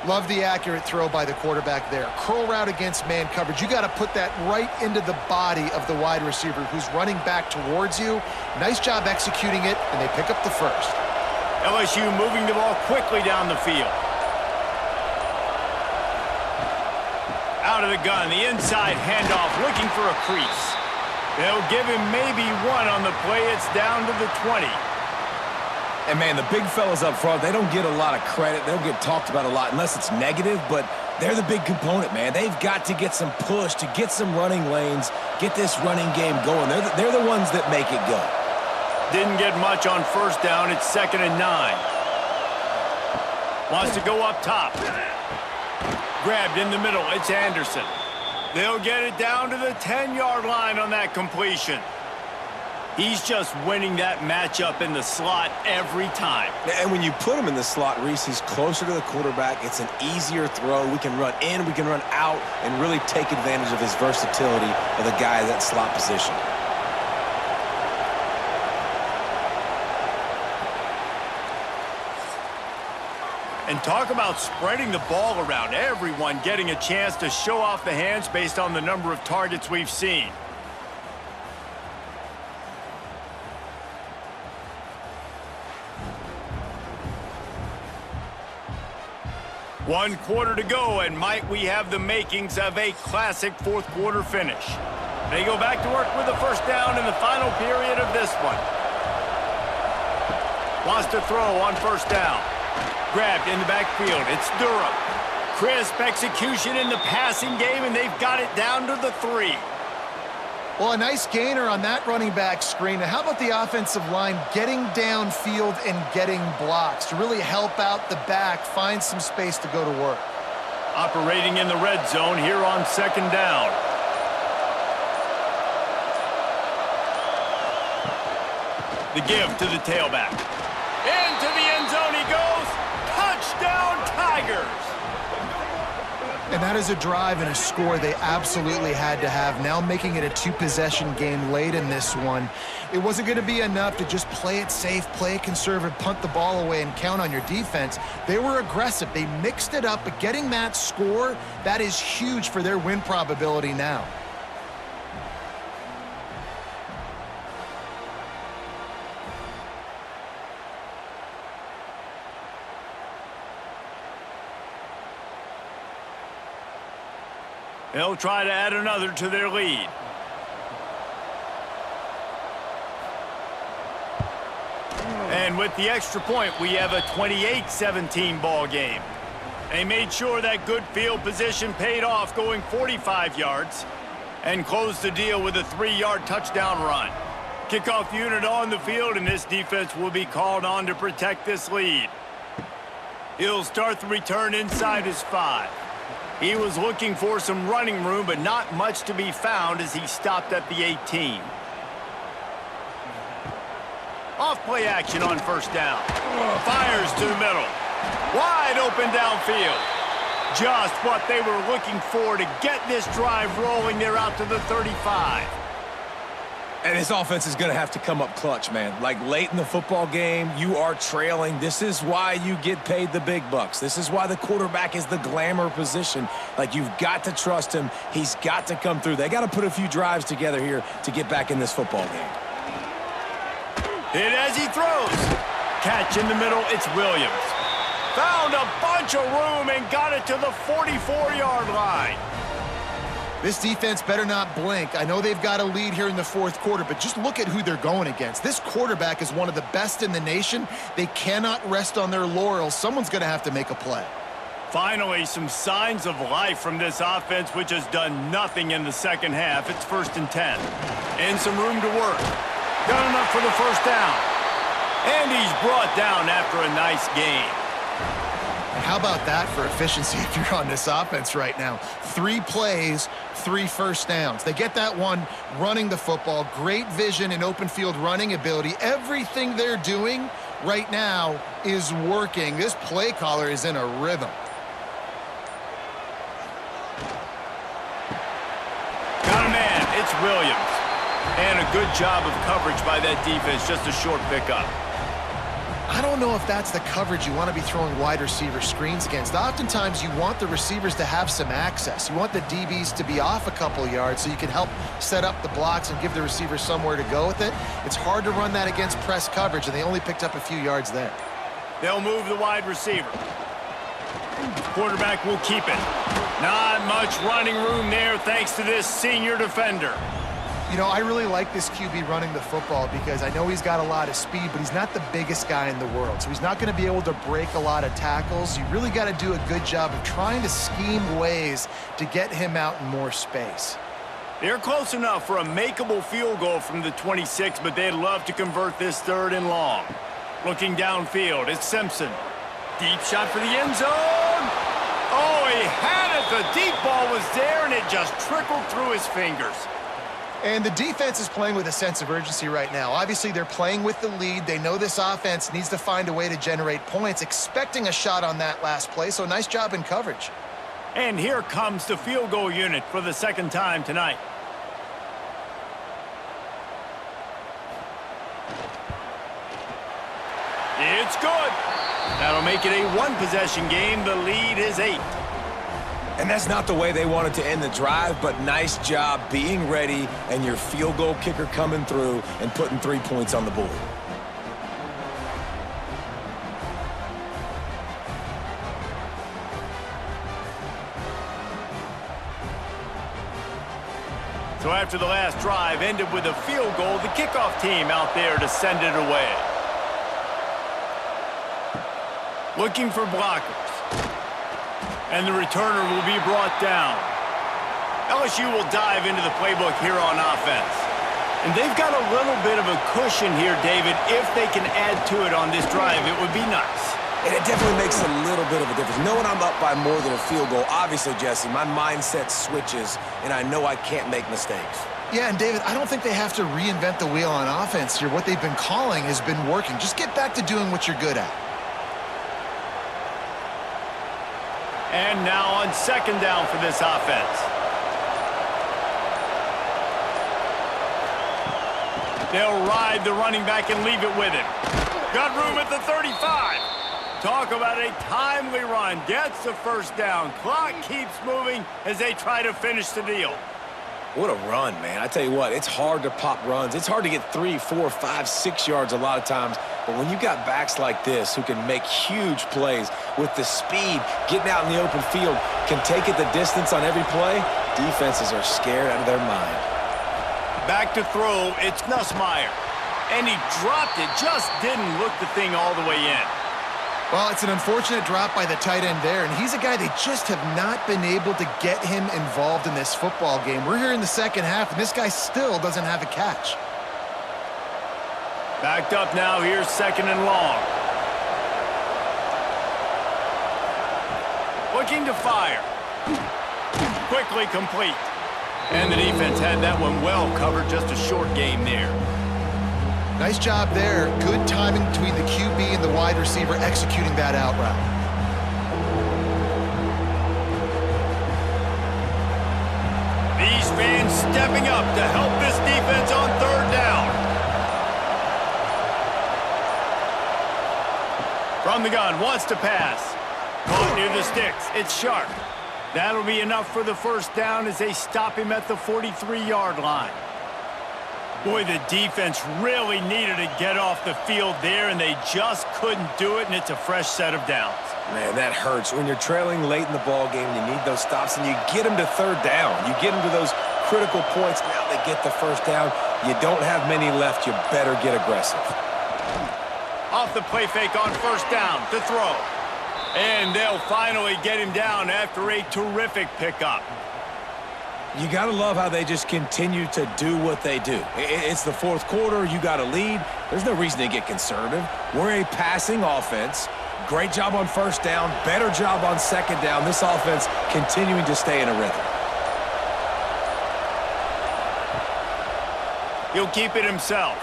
Love the accurate throw by the quarterback there. Curl route against man coverage. You got to put that right into the body of the wide receiver who's running back towards you. Nice job executing it, and they pick up the first. LSU moving the ball quickly down the field. Out of the gun, the inside handoff, looking for a crease. They'll give him maybe one on the play. It's down to the 20. And, man, the big fellas up front, they don't get a lot of credit. They'll get talked about a lot unless it's negative, but they're the big component, man. They've got to get some push, to get some running lanes, get this running game going. They're the ones that make it go. Didn't get much on first down. It's 2nd and 9. Wants to go up top. Grabbed in the middle. It's Anderson. They'll get it down to the 10-yard line on that completion. He's just winning that matchup in the slot every time. And when you put him in the slot, Reese, he's closer to the quarterback. It's an easier throw. We can run in, we can run out, and really take advantage of his versatility of the guy in that slot position. And talk about spreading the ball around. Everyone getting a chance to show off the hands based on the number of targets we've seen. One quarter to go, and might we have the makings of a classic fourth quarter finish. They go back to work with the first down in the final period of this one. Wants to throw on first down. Grabbed in the backfield. It's Durham. Crisp execution in the passing game, and they've got it down to the 3. Well, a nice gainer on that running back screen. Now, how about the offensive line getting downfield and getting blocks to really help out the back, find some space to go to work? Operating in the red zone here on 2nd down. The give to the tailback. Into the end zone he goes. Touchdown, Tigers! And that is a drive and a score they absolutely had to have. Now making it a two-possession game late in this one. It wasn't going to be enough to just play it safe, play it conservative, punt the ball away, and count on your defense. They were aggressive. They mixed it up, but getting that score, that is huge for their win probability now. They'll try to add another to their lead. And with the extra point, we have a 28-17 ball game. They made sure that good field position paid off, going 45 yards, and closed the deal with a 3-yard touchdown run. Kickoff unit on the field, and this defense will be called on to protect this lead. He'll start the return inside his 5. He was looking for some running room, but not much to be found as he stopped at the 18. Off play action on first down. Fires to the middle. Wide open downfield. Just what they were looking for to get this drive rolling. They're out to the 35. And this offense is going to have to come up clutch, man. Like late in the football game, you are trailing. This is why you get paid the big bucks. This is why the quarterback is the glamour position. Like, you've got to trust him. He's got to come through. They got to put a few drives together here to get back in this football game. Hit as he throws. Catch in the middle, it's Williams. Found a bunch of room and got it to the 44-yard line. This defense better not blink. I know they've got a lead here in the fourth quarter, but just look at who they're going against. This quarterback is one of the best in the nation. They cannot rest on their laurels. Someone's going to have to make a play. Finally, some signs of life from this offense, which has done nothing in the second half. It's 1st and 10. And some room to work. Got enough for the first down. And he's brought down after a nice gain. And how about that for efficiency if you're on this offense right now? 3 plays, 3 first downs. They get that one running the football, great vision and open field running ability. Everything they're doing right now is working. This play caller is in a rhythm. Got a man, it's Williams. And a good job of coverage by that defense, just a short pickup. I don't know if that's the coverage you want to be throwing wide receiver screens against. Oftentimes, you want the receivers to have some access. You want the DBs to be off a couple yards so you can help set up the blocks and give the receiver somewhere to go with it. It's hard to run that against press coverage, and they only picked up a few yards there. They'll move the wide receiver. Quarterback will keep it. Not much running room there thanks to this senior defender. You know, I really like this QB running the football because I know he's got a lot of speed, but he's not the biggest guy in the world. So he's not going to be able to break a lot of tackles. You really got to do a good job of trying to scheme ways to get him out in more space. They're close enough for a makeable field goal from the 26, but they'd love to convert this 3rd and long. Looking downfield, it's Simpson. Deep shot for the end zone. Oh, he had it. The deep ball was there, and it just trickled through his fingers. And the defense is playing with a sense of urgency right now. Obviously, they're playing with the lead. They know this offense needs to find a way to generate points, expecting a shot on that last play, so nice job in coverage. And here comes the field goal unit for the 2nd time tonight. It's good. That'll make it a 1-possession game. The lead is 8. And that's not the way they wanted to end the drive, but nice job being ready and your field goal kicker coming through and putting 3 points on the board. So after the last drive ended with a field goal, the kickoff team out there to send it away. Looking for blockers. And the returner will be brought down. LSU will dive into the playbook here on offense. And they've got a little bit of a cushion here, David. If they can add to it on this drive, it would be nice. And it definitely makes a little bit of a difference. Knowing I'm up by more than a field goal, obviously, Jesse, my mindset switches, and I know I can't make mistakes. Yeah, and David, I don't think they have to reinvent the wheel on offense here. What they've been calling has been working. Just get back to doing what you're good at. And now on second down for this offense. They'll ride the running back and leave it with him. Got room at the 35. Talk about a timely run. Gets the first down. Clock keeps moving as they try to finish the deal. What a run, man. I tell you what, it's hard to pop runs. It's hard to get 3, 4, 5, 6 yards a lot of times. But when you got backs like this who can make huge plays with the speed, getting out in the open field, can take it the distance on every play, defenses are scared out of their mind. Back to throw, it's Nussmeier. And he dropped it, just didn't look the thing all the way in. Well, it's an unfortunate drop by the tight end there, and he's a guy they just have not been able to get him involved in this football game. We're here in the second half, and this guy still doesn't have a catch. Backed up now, here's second and long. Looking to fire. Quickly complete. And the defense had that one well covered, just a short game there. Nice job there. Good timing between the QB and the wide receiver executing that out route. These fans stepping up to help this defense on third down. From the gun, wants to pass. Caught near the sticks. It's Sharp. That'll be enough for the first down as they stop him at the 43-yard line. Boy, the defense really needed to get off the field there, and they just couldn't do it, and it's a fresh set of downs. Man, that hurts. When you're trailing late in the ball game, you need those stops, and you get them to third down. You get them to those critical points. Now they get the first down. You don't have many left. You better get aggressive. Off the play fake on first down to throw. And they'll finally get him down after a terrific pickup. You got to love how they just continue to do what they do. It's the fourth quarter. You got a lead. There's no reason to get conservative. We're a passing offense. Great job on first down. Better job on second down. This offense continuing to stay in a rhythm. He'll keep it himself.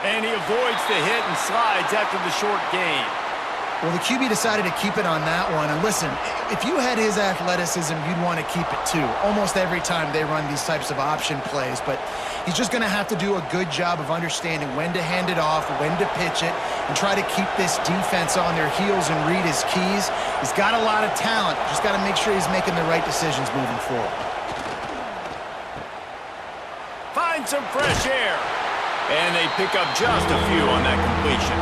And he avoids the hit and slides after the short gain. Well, the QB decided to keep it on that one. And listen, if you had his athleticism, you'd want to keep it too. Almost every time they run these types of option plays. But he's just going to have to do a good job of understanding when to hand it off, when to pitch it, and try to keep this defense on their heels and read his keys. He's got a lot of talent. Just got to make sure he's making the right decisions moving forward. Find some fresh air. And they pick up just a few on that completion.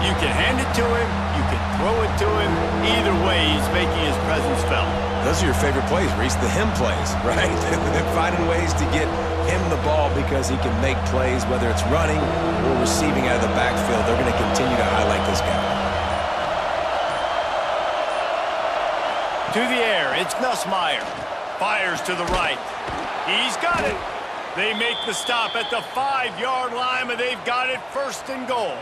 You can hand it to him, you can throw it to him. Either way, he's making his presence felt. Those are your favorite plays, Reese, the him plays, right? They're finding ways to get him the ball because he can make plays, whether it's running or receiving out of the backfield. They're going to continue to highlight this guy. To the air, it's Nussmeier. Fires to the right. He's got it. They make the stop at the 5-yard line, and they've got it first and goal.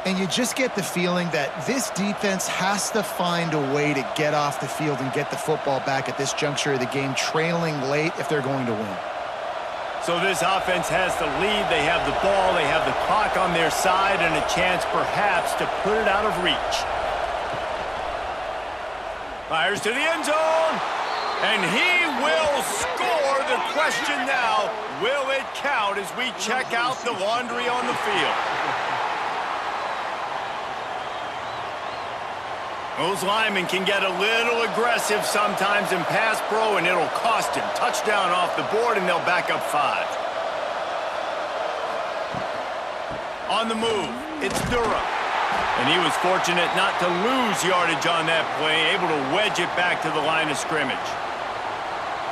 And you just get the feeling that this defense has to find a way to get off the field and get the football back at this juncture of the game, trailing late if they're going to win. So this offense has the lead. They have the ball. They have the clock on their side and a chance perhaps to put it out of reach. Fires to the end zone. And he will score. The question now, will it count as we check out the laundry on the field? Those linemen can get a little aggressive sometimes in pass pro, and it'll cost him. Touchdown off the board, and they'll back up 5. On the move, it's Durham. And he was fortunate not to lose yardage on that play, able to wedge it back to the line of scrimmage.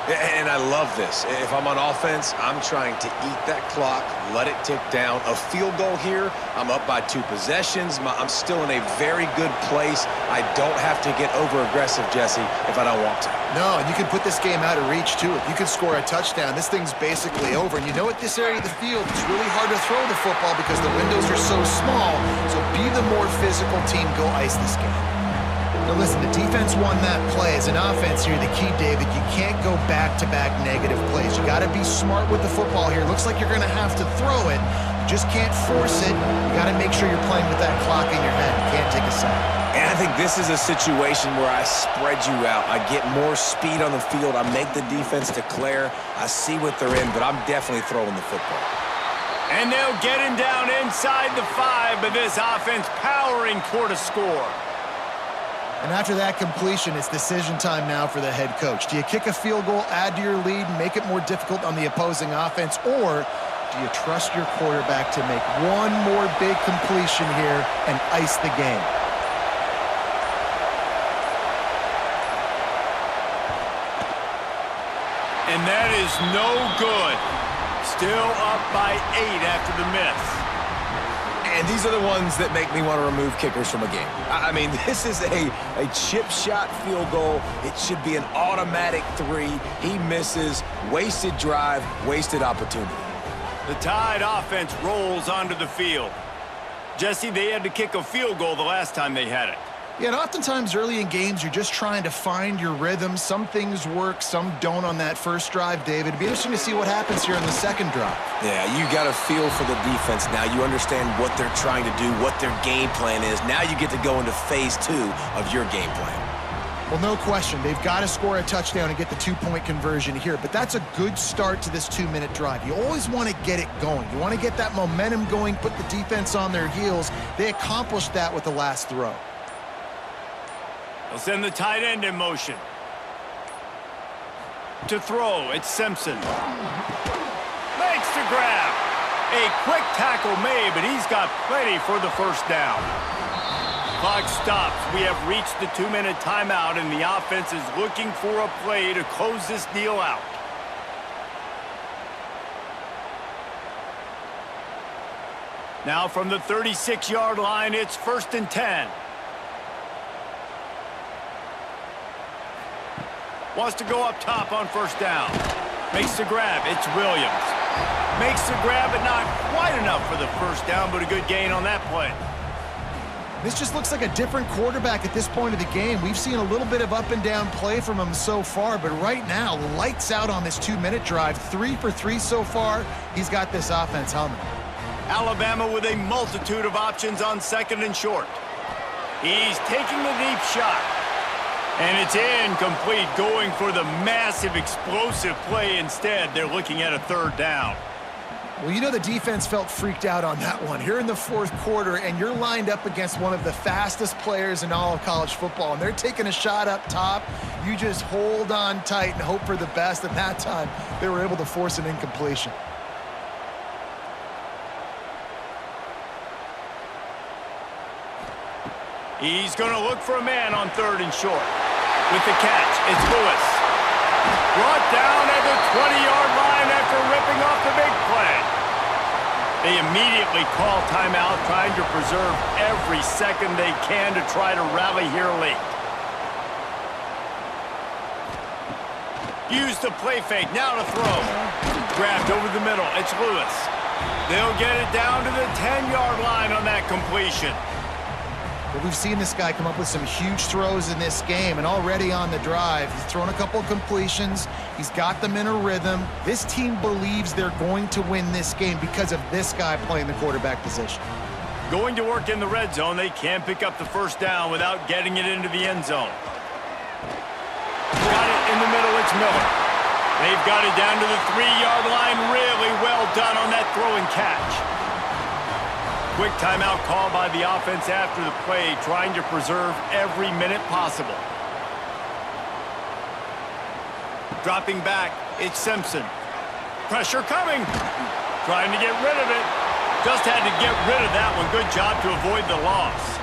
And I love this. If I'm on offense, I'm trying to eat that clock, let it tick down. A field goal here, I'm up by 2 possessions. I'm still in a very good place. I don't have to get over-aggressive, Jesse, if I don't want to. No, and you can put this game out of reach, too. If you can score a touchdown, this thing's basically over. And you know, at this area of the field, it's really hard to throw the football because the windows are so small. So be the more physical team. Go ice this game. Now listen, the defense won that play. As an offense here, the key, David, you can't go back-to-back negative plays. You got to be smart with the football here. Looks like you're going to have to throw it. You just can't force it. You got to make sure you're playing with that clock in your head. You can't take a sack. And I think this is a situation where I spread you out. I get more speed on the field. I make the defense declare. I see what they're in, but I'm definitely throwing the football. And they'll get him down inside the 5, but this offense powering toward a score. And after that completion, it's decision time now for the head coach. Do you kick a field goal, add to your lead, and make it more difficult on the opposing offense, or do you trust your quarterback to make one more big completion here and ice the game? And that is no good. Still up by 8 after the miss. And these are the ones that make me want to remove kickers from a game. I mean, this is a chip shot field goal. It should be an automatic 3. He misses. Wasted drive, wasted opportunity. The Tide offense rolls onto the field. Jesse, they had to kick a field goal the last time they had it. Yeah, and oftentimes early in games, you're just trying to find your rhythm. Some things work, some don't on that first drive, David. It'd be interesting to see what happens here in the second drive. Yeah, you got a feel for the defense now. You understand what they're trying to do, what their game plan is. Now you get to go into phase 2 of your game plan. Well, no question. They've got to score a touchdown and get the 2-point conversion here, but that's a good start to this 2-minute drive. You always want to get it going. You want to get that momentum going, put the defense on their heels. They accomplished that with the last throw. They'll send the tight end in motion. To throw, it's Simpson. Makes the grab. A quick tackle made, but he's got plenty for the first down. Clock stops. We have reached the 2-minute timeout, and the offense is looking for a play to close this deal out. Now from the 36-yard line, it's 1st and 10. Wants to go up top on first down. Makes the grab. It's Williams. Makes the grab, but not quite enough for the first down, but a good gain on that play. This just looks like a different quarterback at this point of the game. We've seen a little bit of up and down play from him so far, but right now, lights out on this 2-minute drive. 3 for 3 so far. He's got this offense humming. Alabama with a multitude of options on 2nd and short. He's taking the deep shot. And it's incomplete, going for the massive explosive play instead. They're looking at a 3rd down. Well, you know the defense felt freaked out on that one. Here in the 4th quarter, and you're lined up against one of the fastest players in all of college football, and they're taking a shot up top. You just hold on tight and hope for the best, and that time they were able to force an incompletion. He's going to look for a man on 3rd and short. With the catch, it's Lewis. Brought down at the 20-yard line after ripping off the big play. They immediately call timeout, trying to preserve every second they can to try to rally here late. Use the play fake, now to throw. Grabbed over the middle, it's Lewis. They'll get it down to the 10-yard line on that completion. Well, we've seen this guy come up with some huge throws in this game, and already on the drive, he's thrown a couple of completions. He's got them in a rhythm. This team believes they're going to win this game because of this guy playing the quarterback position. Going to work in the red zone, they can't pick up the first down without getting it into the end zone. Got it in the middle, it's Miller. They've got it down to the 3-yard line. Really well done on that throw and catch. Quick timeout call by the offense after the play, trying to preserve every minute possible. Dropping back, it's Simpson. Pressure coming. Trying to get rid of it. Just had to get rid of that one. Good job to avoid the loss.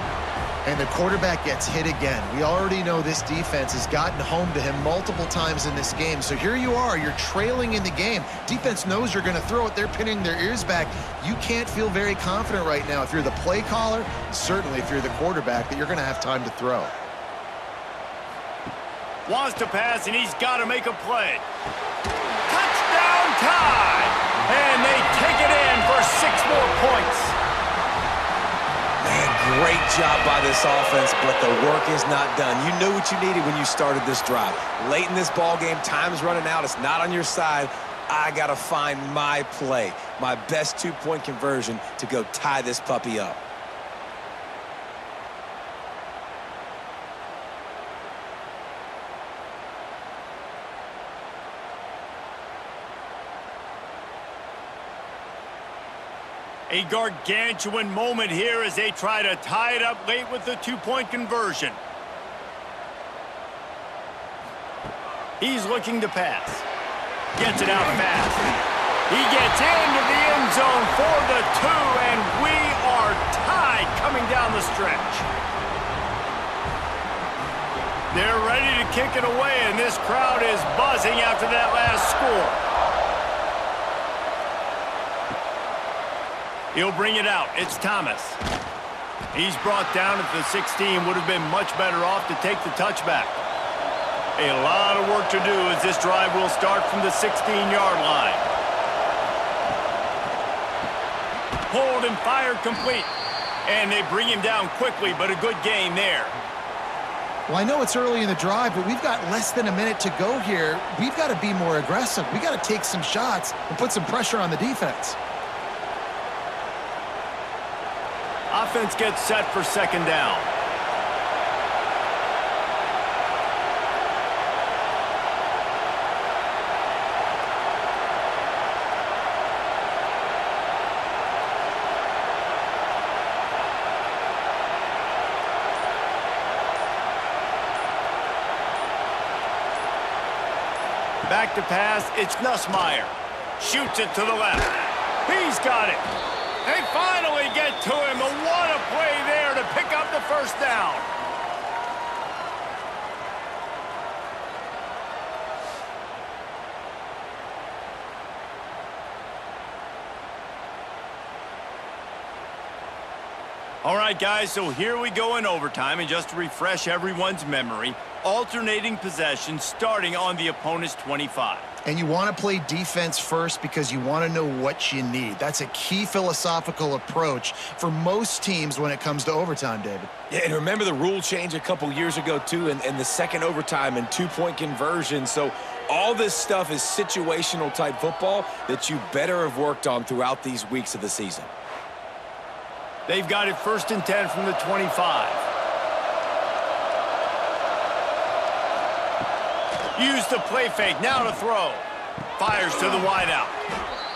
And the quarterback gets hit again. We already know this defense has gotten home to him multiple times in this game. So here you are, you're trailing in the game. Defense knows you're going to throw it. They're pinning their ears back. You can't feel very confident right now if you're the play caller, certainly if you're the quarterback, that you're going to have time to throw. Wants to pass, and he's got to make a play. Touchdown Tide! And they take it in for 6 more points. Man, great job by this offense, but the work is not done. You knew what you needed when you started this drive. Late in this ball game, time's running out. It's not on your side. I got to find my play, my best 2-point conversion to go tie this puppy up. A gargantuan moment here as they try to tie it up late with the two-point conversion. He's looking to pass. Gets it out fast. He gets into the end zone for the 2, and we are tied coming down the stretch. They're ready to kick it away, and this crowd is buzzing after that last score. He'll bring it out. It's Thomas. He's brought down at the 16. Would have been much better off to take the touchback. A lot of work to do as this drive will start from the 16-yard line. Hold and fire complete. And they bring him down quickly, but a good gain there. Well, I know it's early in the drive, but we've got less than a minute to go here. We've got to be more aggressive. We've got to take some shots and put some pressure on the defense. Offense gets set for second down. Back to pass, it's Nussmeier. Shoots it to the left. He's got it. They finally get to him. What a play there to pick up the first down. All right, guys, so here we go in overtime, and just to refresh everyone's memory, alternating possession starting on the opponent's 25. And you want to play defense first because you want to know what you need. That's a key philosophical approach for most teams when it comes to overtime, David. Yeah, and remember the rule change a couple years ago, too, and the second overtime and two-point conversion. So all this stuff is situational-type football that you better have worked on throughout these weeks of the season. They've got it 1st and 10 from the 25. Use the play fake, now to throw. Fires to the wideout.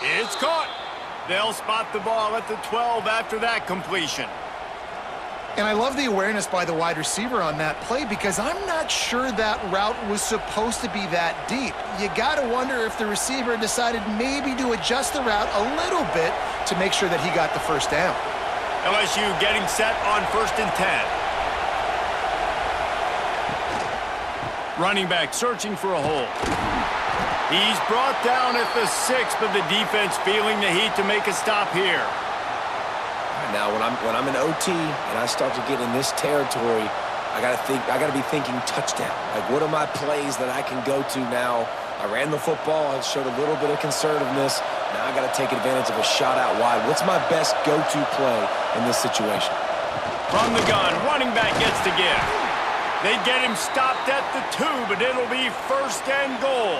It's caught. They'll spot the ball at the 12 after that completion. And I love the awareness by the wide receiver on that play because I'm not sure that route was supposed to be that deep. You got to wonder if the receiver decided maybe to adjust the route a little bit to make sure that he got the first down. LSU getting set on 1st and 10. Running back searching for a hole. He's brought down at the 6, but the defense feeling the heat to make a stop here. Now, when I'm in OT and I start to get in this territory, I gotta be thinking touchdown. Like, what are my plays that I can go to now? I ran the football. I showed a little bit of conservativeness. Now I got to take advantage of a shot out wide. What's my best go-to play in this situation? From the gun, running back gets to give. They get him stopped at the 2, but it'll be 1st and goal.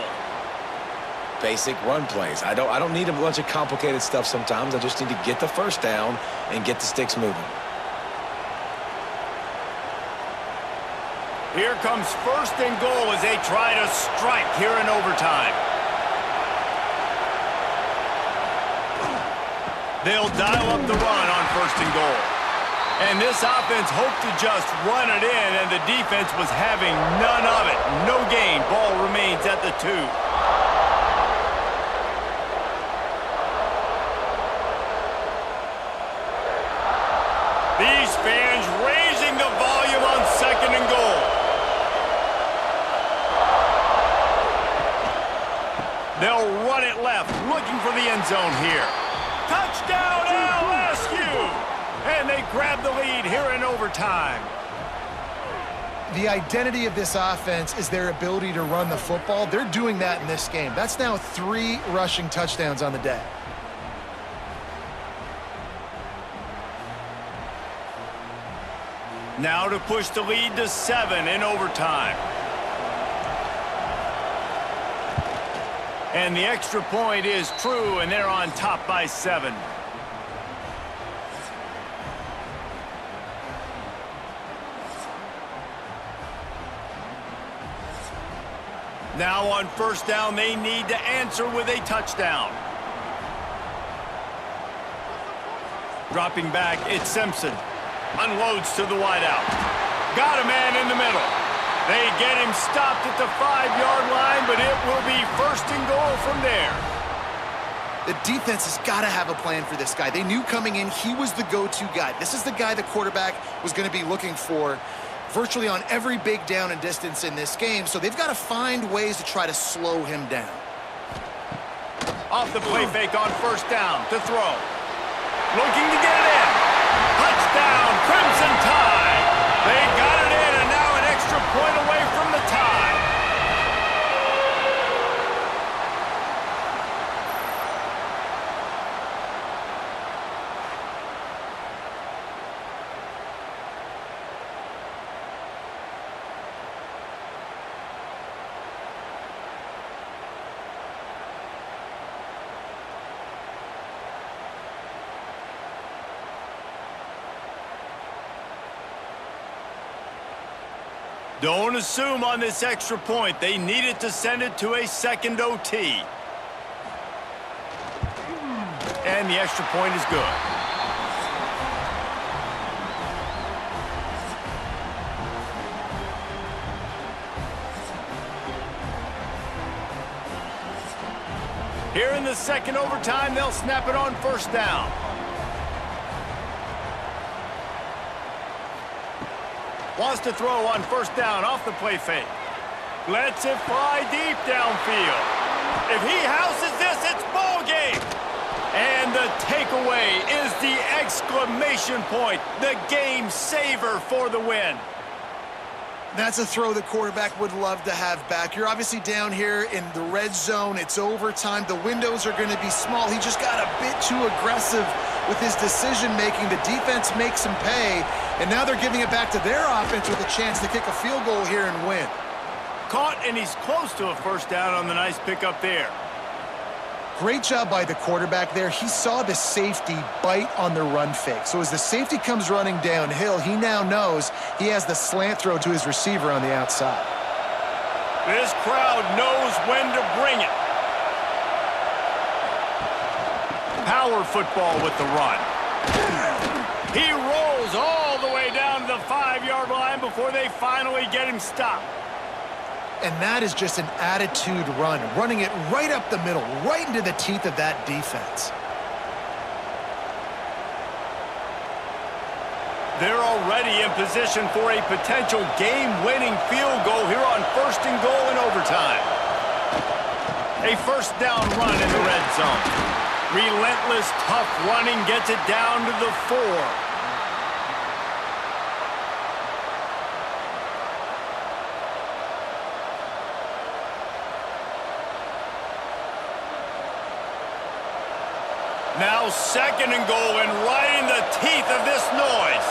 Basic run plays. I don't need a bunch of complicated stuff sometimes. I just need to get the first down and get the sticks moving. Here comes 1st and goal as they try to strike here in overtime. They'll dial up the run on 1st and goal. And this offense hoped to just run it in, and the defense was having none of it. No gain. Ball remains at the 2. These fans raising the volume on 2nd and goal. They'll run it left, looking for the end zone here. Touchdown, LSU! And they grab the lead here in overtime. The identity of this offense is their ability to run the football. They're doing that in this game. That's now 3 rushing touchdowns on the day. Now to push the lead to 7 in overtime. And the extra point is true, and they're on top by 7. Now on 1st down, they need to answer with a touchdown. Dropping back, it's Simpson. Unloads to the wideout. Got a man in the middle. They get him stopped at the 5-yard line, but it will be 1st and goal from there. The defense has got to have a plan for this guy. They knew coming in he was the go-to guy. This is the guy the quarterback was going to be looking for virtually on every big down and distance in this game, so they've got to find ways to try to slow him down. Off the play fake on 1st down to throw. Looking to get it in. Touchdown, Crimson Tide. They got it in, and now an extra point away from the tie. Don't assume on this extra point. They needed to send it to a 2nd OT. And the extra point is good. Here in the 2nd overtime, they'll snap it on 1st down. Wants to throw on 1st down off the play fake. Lets it fly deep downfield. If he houses this, it's ball game. And the takeaway is the exclamation point, the game saver for the win. That's a throw the quarterback would love to have back. You're obviously down here in the red zone. It's overtime. The windows are going to be small. He just got a bit too aggressive with his decision-making. The defense makes him pay, and now they're giving it back to their offense with a chance to kick a field goal here and win. Caught, and he's close to a 1st down on the nice pickup there. Great job by the quarterback there. He saw the safety bite on the run fake. So as the safety comes running downhill, he now knows he has the slant throw to his receiver on the outside. This crowd knows when to bring it. Power football with the run. He rolls all the way down to the 5-yard line before they finally get him stopped. And that is just an attitude run, running it right up the middle, right into the teeth of that defense. They're already in position for a potential game-winning field goal here on 1st and goal in overtime. A 1st down run in the red zone. Relentless, tough running gets it down to the 4. Now 2nd and goal, and right in the teeth of this noise.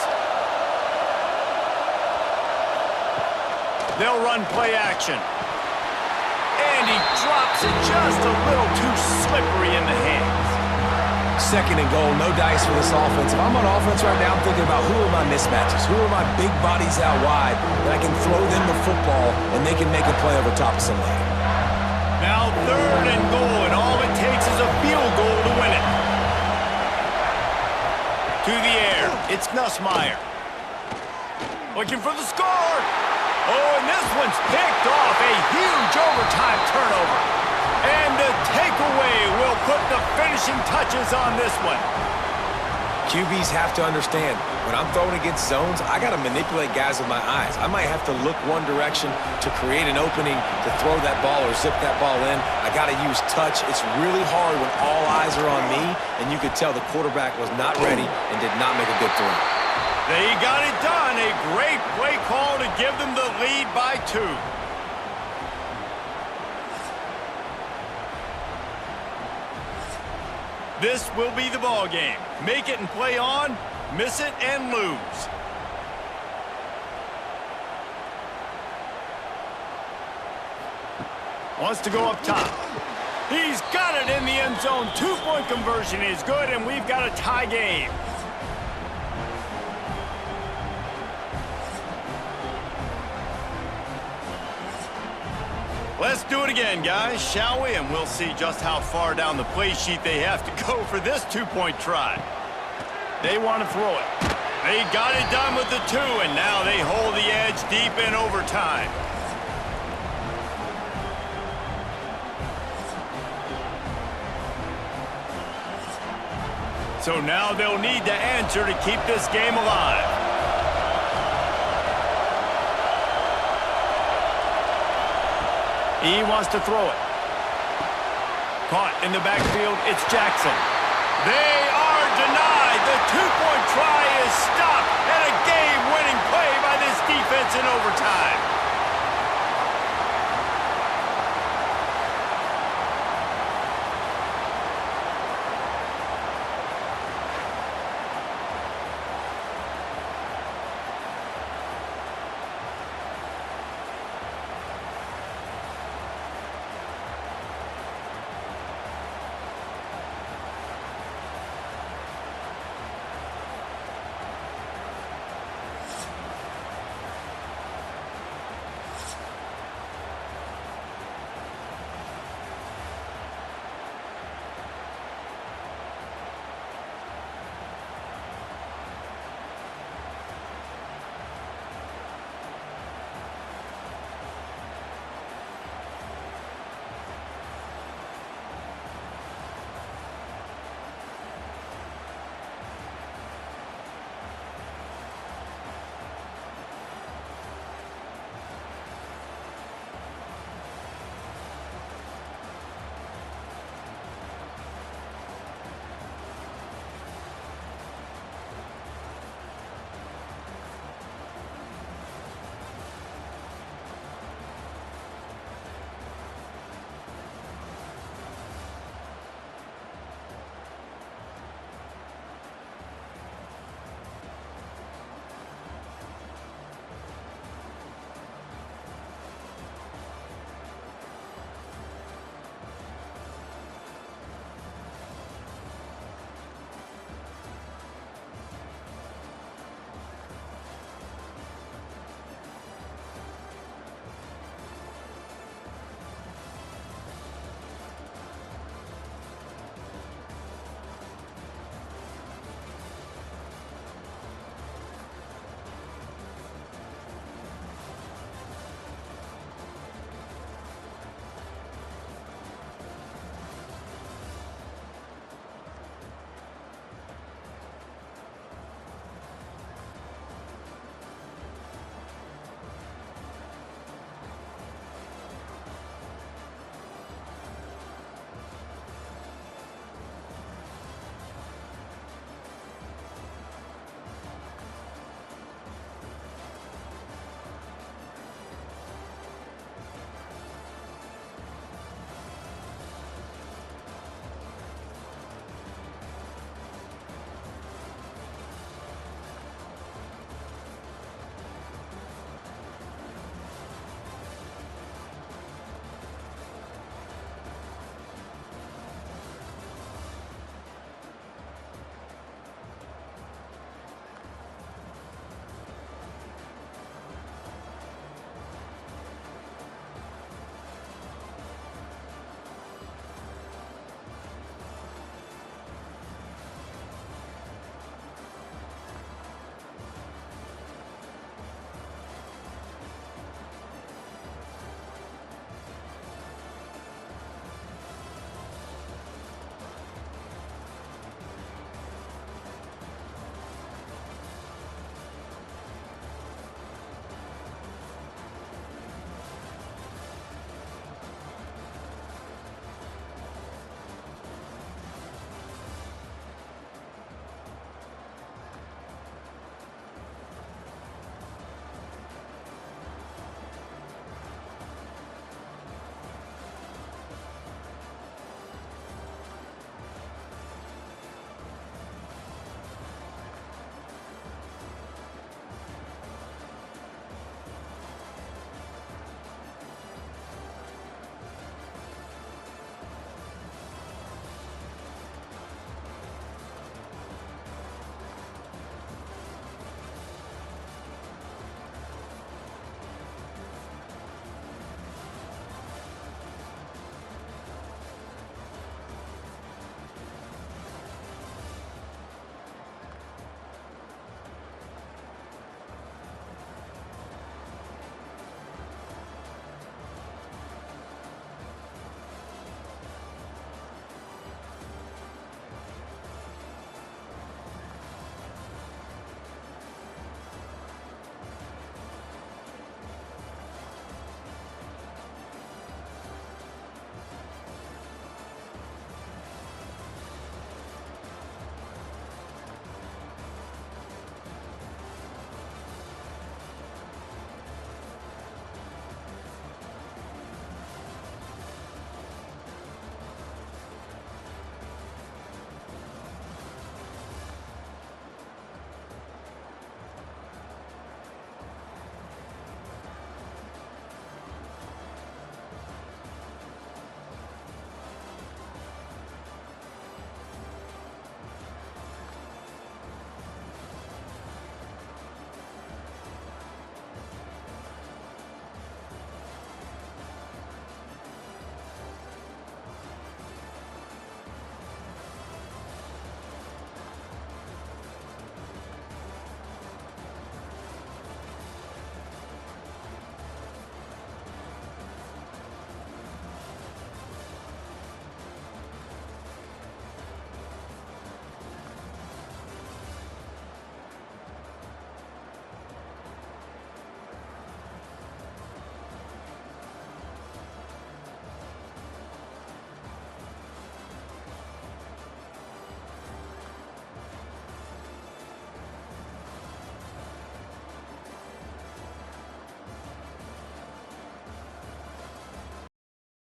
They'll run play action. And he drops it just a little too slippery in the hands. 2nd and goal, no dice for this offense. If I'm on offense right now, I'm thinking about who are my mismatches, who are my big bodies out wide that I can throw them the football and they can make a play over top of somebody. Now 3rd and goal, and all it takes is a field goal to win it. To the air, it's Nussmeier. Looking for the score. Oh, and this one's picked off. A huge overtime turnover. And the takeaway will put the finishing touches on this one. QBs have to understand, when I'm throwing against zones, I got to manipulate guys with my eyes. I might have to look one direction to create an opening to throw that ball or zip that ball in. I got to use touch. It's really hard when all eyes are on me, and you could tell the quarterback was not ready and did not make a good throw. They got it done. A great play call to give them the lead by 2. This will be the ball game. Make it and play on, miss it and lose. Wants to go up top. He's got it in the end zone. 2-point conversion is good, and we've got a tie game. Let's do it again, guys, shall we? And we'll see just how far down the play sheet they have to go for this 2-point try. They want to throw it. They got it done with the 2, and now they hold the edge deep in overtime. So now they'll need to answer to keep this game alive. He wants to throw it. Caught in the backfield, it's Jackson. They are denied. The 2-point try is stopped, and a game-winning play by this defense in overtime.